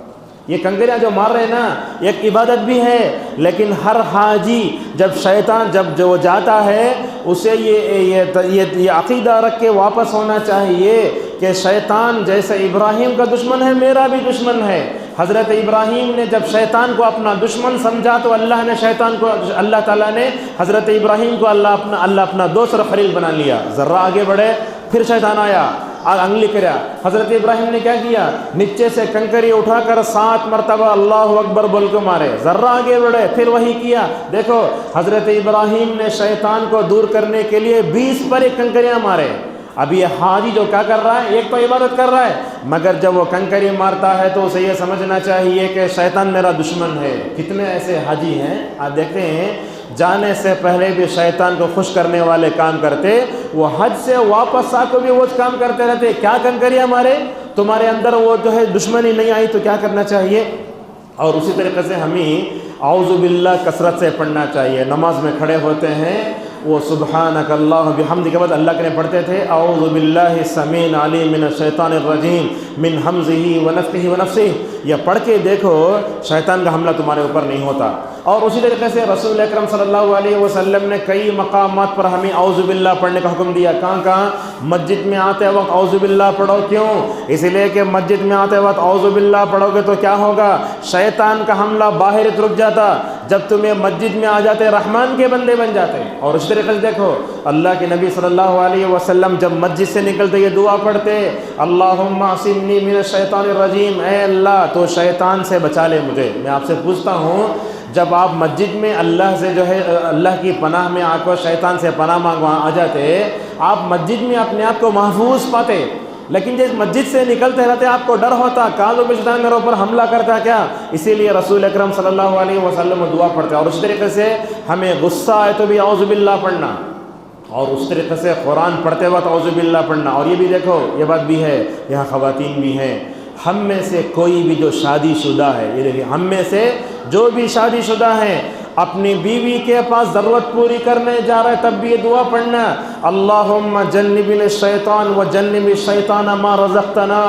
یہ کنکریاں جو مار رہے ہیں نا ایک عبادت بھی ہے، لیکن ہر حاجی جب شیطان جب جو جاتا ہے اسے یہ عقیدہ رکھ کے واپس ہونا چاہیے کہ شیطان جیسے ابراہیم کا دشمن ہے میرا بھی دشمن ہے۔ حضرت ابراہیم نے جب شیطان کو اپنا دشمن سمجھا تو اللہ تعالیٰ نے حضرت ابراہیم کو اللہ اپنا دوست اور خلیل بنا لیا۔ ذرا آگے بڑھے پھر شیطان آیا اور انگلی کریا، حضرت ابراہیم نے کیا کیا، نیچے سے کنکری اٹھا کر 7 مرتبہ اللہ اکبر بول کے مارے۔ ذرا آگے بڑھے پھر وہی کیا، دیکھو حضرت ابراہیم نے شیطان کو دور کرنے کے لیے 20 پر ایک کنکریاں مارے۔ اب یہ حاجی جو کیا کر رہا ہے، ایک تو عبادت کر رہا ہے، مگر جب وہ کنکری مارتا ہے تو اسے یہ سمجھنا چاہیے کہ شیطان میرا دشمن ہے۔ کتنے ایسے حاجی ہیں آپ دیکھتے ہیں جانے سے پہلے بھی شیطان کو خوش کرنے والے کام کرتے، وہ حج سے واپس آ کے بھی وہ کام کرتے رہتے۔ کیا کنکریاں مارے، تمہارے اندر وہ جو ہے دشمنی نہیں آئی تو کیا کرنا چاہیے۔ اور اسی طریقے سے ہمیں اعوذ باللہ کثرت سے پڑھنا چاہیے۔ نماز میں کھڑے ہوتے ہیں وہ سبحانک اللہ بحمدہ کے بعد اللہ کے لیے پڑھتے تھے اعوذ باللہ السمیع العلیم من الشیطان الرجیم من ہمزہ ونفخہ ونفثہ، یہ پڑھ کے دیکھو شیطان کا حملہ تمہارے اوپر نہیں ہوتا۔ اور اسی طریقے سے رسول اکرم صلی اللہ علیہ وسلم نے کئی مقامات پر ہمیں اعوذ باللہ پڑھنے کا حکم دیا۔ کہاں مسجد میں آتے وقت اعوذ باللہ پڑھو، کیوں، اس لیے کہ مسجد میں آتے وقت اعوذ باللہ پڑھو گے تو کیا ہوگا، شیطان کا حملہ باہر رک جاتا، جب تمہیں مسجد میں آ جاتے رحمان کے بندے بن جاتے۔ اور اس طریقے سے دیکھو اللہ کے نبی صلی اللہ علیہ وسلم جب مسجد سے نکلتے یہ دعا پڑھتے اللہم اعصمنی من الشیطان الرجیم، اے اللہ تو شیطان سے بچا لے مجھے۔ میں آپ سے پوچھتا ہوں جب آپ مسجد میں اللہ سے جو ہے اللہ کی پناہ میں آ کر شیطان سے پناہ مانگوا آ جاتے، آپ مسجد میں اپنے آپ کو محفوظ پاتے، لیکن جس مسجد سے نکلتے رہتے آپ کو ڈر ہوتا کاذب شیطان میرے اوپر حملہ کرتا کیا، اسی لیے رسول اکرم صلی اللہ علیہ وسلم دعا پڑھتے۔ اور اس طریقے سے ہمیں غصہ آئے تو بھی اعوذ باللہ پڑھنا، اور اس طریقے سے قرآن پڑھتے وقت اعوذ باللہ پڑھنا۔ اور یہ بھی دیکھو یہ بات بھی ہے، یہاں خواتین بھی ہیں، ہم میں سے کوئی بھی جو شادی شدہ ہے، یہ دیکھیے ہم میں سے جو بھی شادی شدہ ہیں اپنی بیوی کے پاس ضرورت پوری کرنے جا رہے تب بھی یہ دعا پڑھنا اللہم جنبنا الشیطان وجنب الشیطان ما رزقتنا۔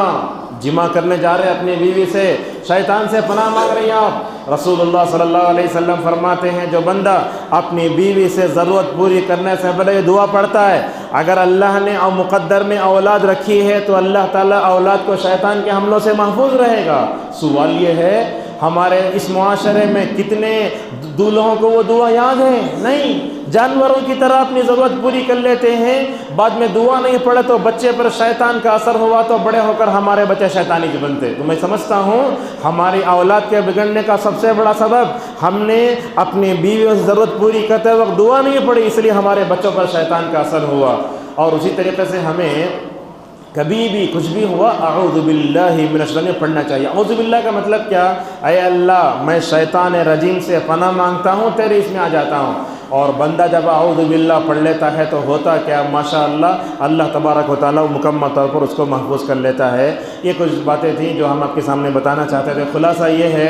جمع کرنے جا رہے اپنی بیوی سے، شیطان سے پناہ مانگ رہی ہیں آپ۔ رسول اللہ صلی اللہ علیہ وسلم فرماتے ہیں جو بندہ اپنی بیوی سے ضرورت پوری کرنے سے پہلے یہ دعا پڑھتا ہے، اگر اللہ نے اور مقدر میں اولاد رکھی ہے تو اللہ تعالیٰ اولاد کو شیطان کے حملوں سے محفوظ رہے گا۔ سوال یہ ہے ہمارے اس معاشرے میں کتنے دولہوں کو وہ دعا یاد ہے؟ نہیں، جانوروں کی طرح اپنی ضرورت پوری کر لیتے ہیں، بعد میں دعا نہیں پڑھے تو بچے پر شیطان کا اثر ہوا تو بڑے ہو کر ہمارے بچے شیطانی کے بنتے۔ تو میں سمجھتا ہوں ہماری اولاد کے بگڑنے کا سب سے بڑا سبب ہم نے اپنی بیویوں سے ضرورت پوری کرتے وقت دعا نہیں پڑھی، اس لیے ہمارے بچوں پر شیطان کا اثر ہوا۔ اور اسی طریقے سے ہمیں کبھی بھی کچھ بھی ہوا اعوذ باللہ من الشیطان پڑھنا چاہیے۔ اعوذ باللہ کا مطلب کیا، اے اللہ میں شیطان رجیم سے پناہ مانگتا ہوں، تیرے اس میں آ جاتا ہوں۔ اور بندہ جب اعوذ باللہ پڑھ لیتا ہے تو ہوتا کیا، ماشاءاللہ اللہ تبارک و تعالیٰ مکمل طور پر اس کو محفوظ کر لیتا ہے۔ یہ کچھ باتیں تھیں جو ہم آپ کے سامنے بتانا چاہتے تھے۔ خلاصہ یہ ہے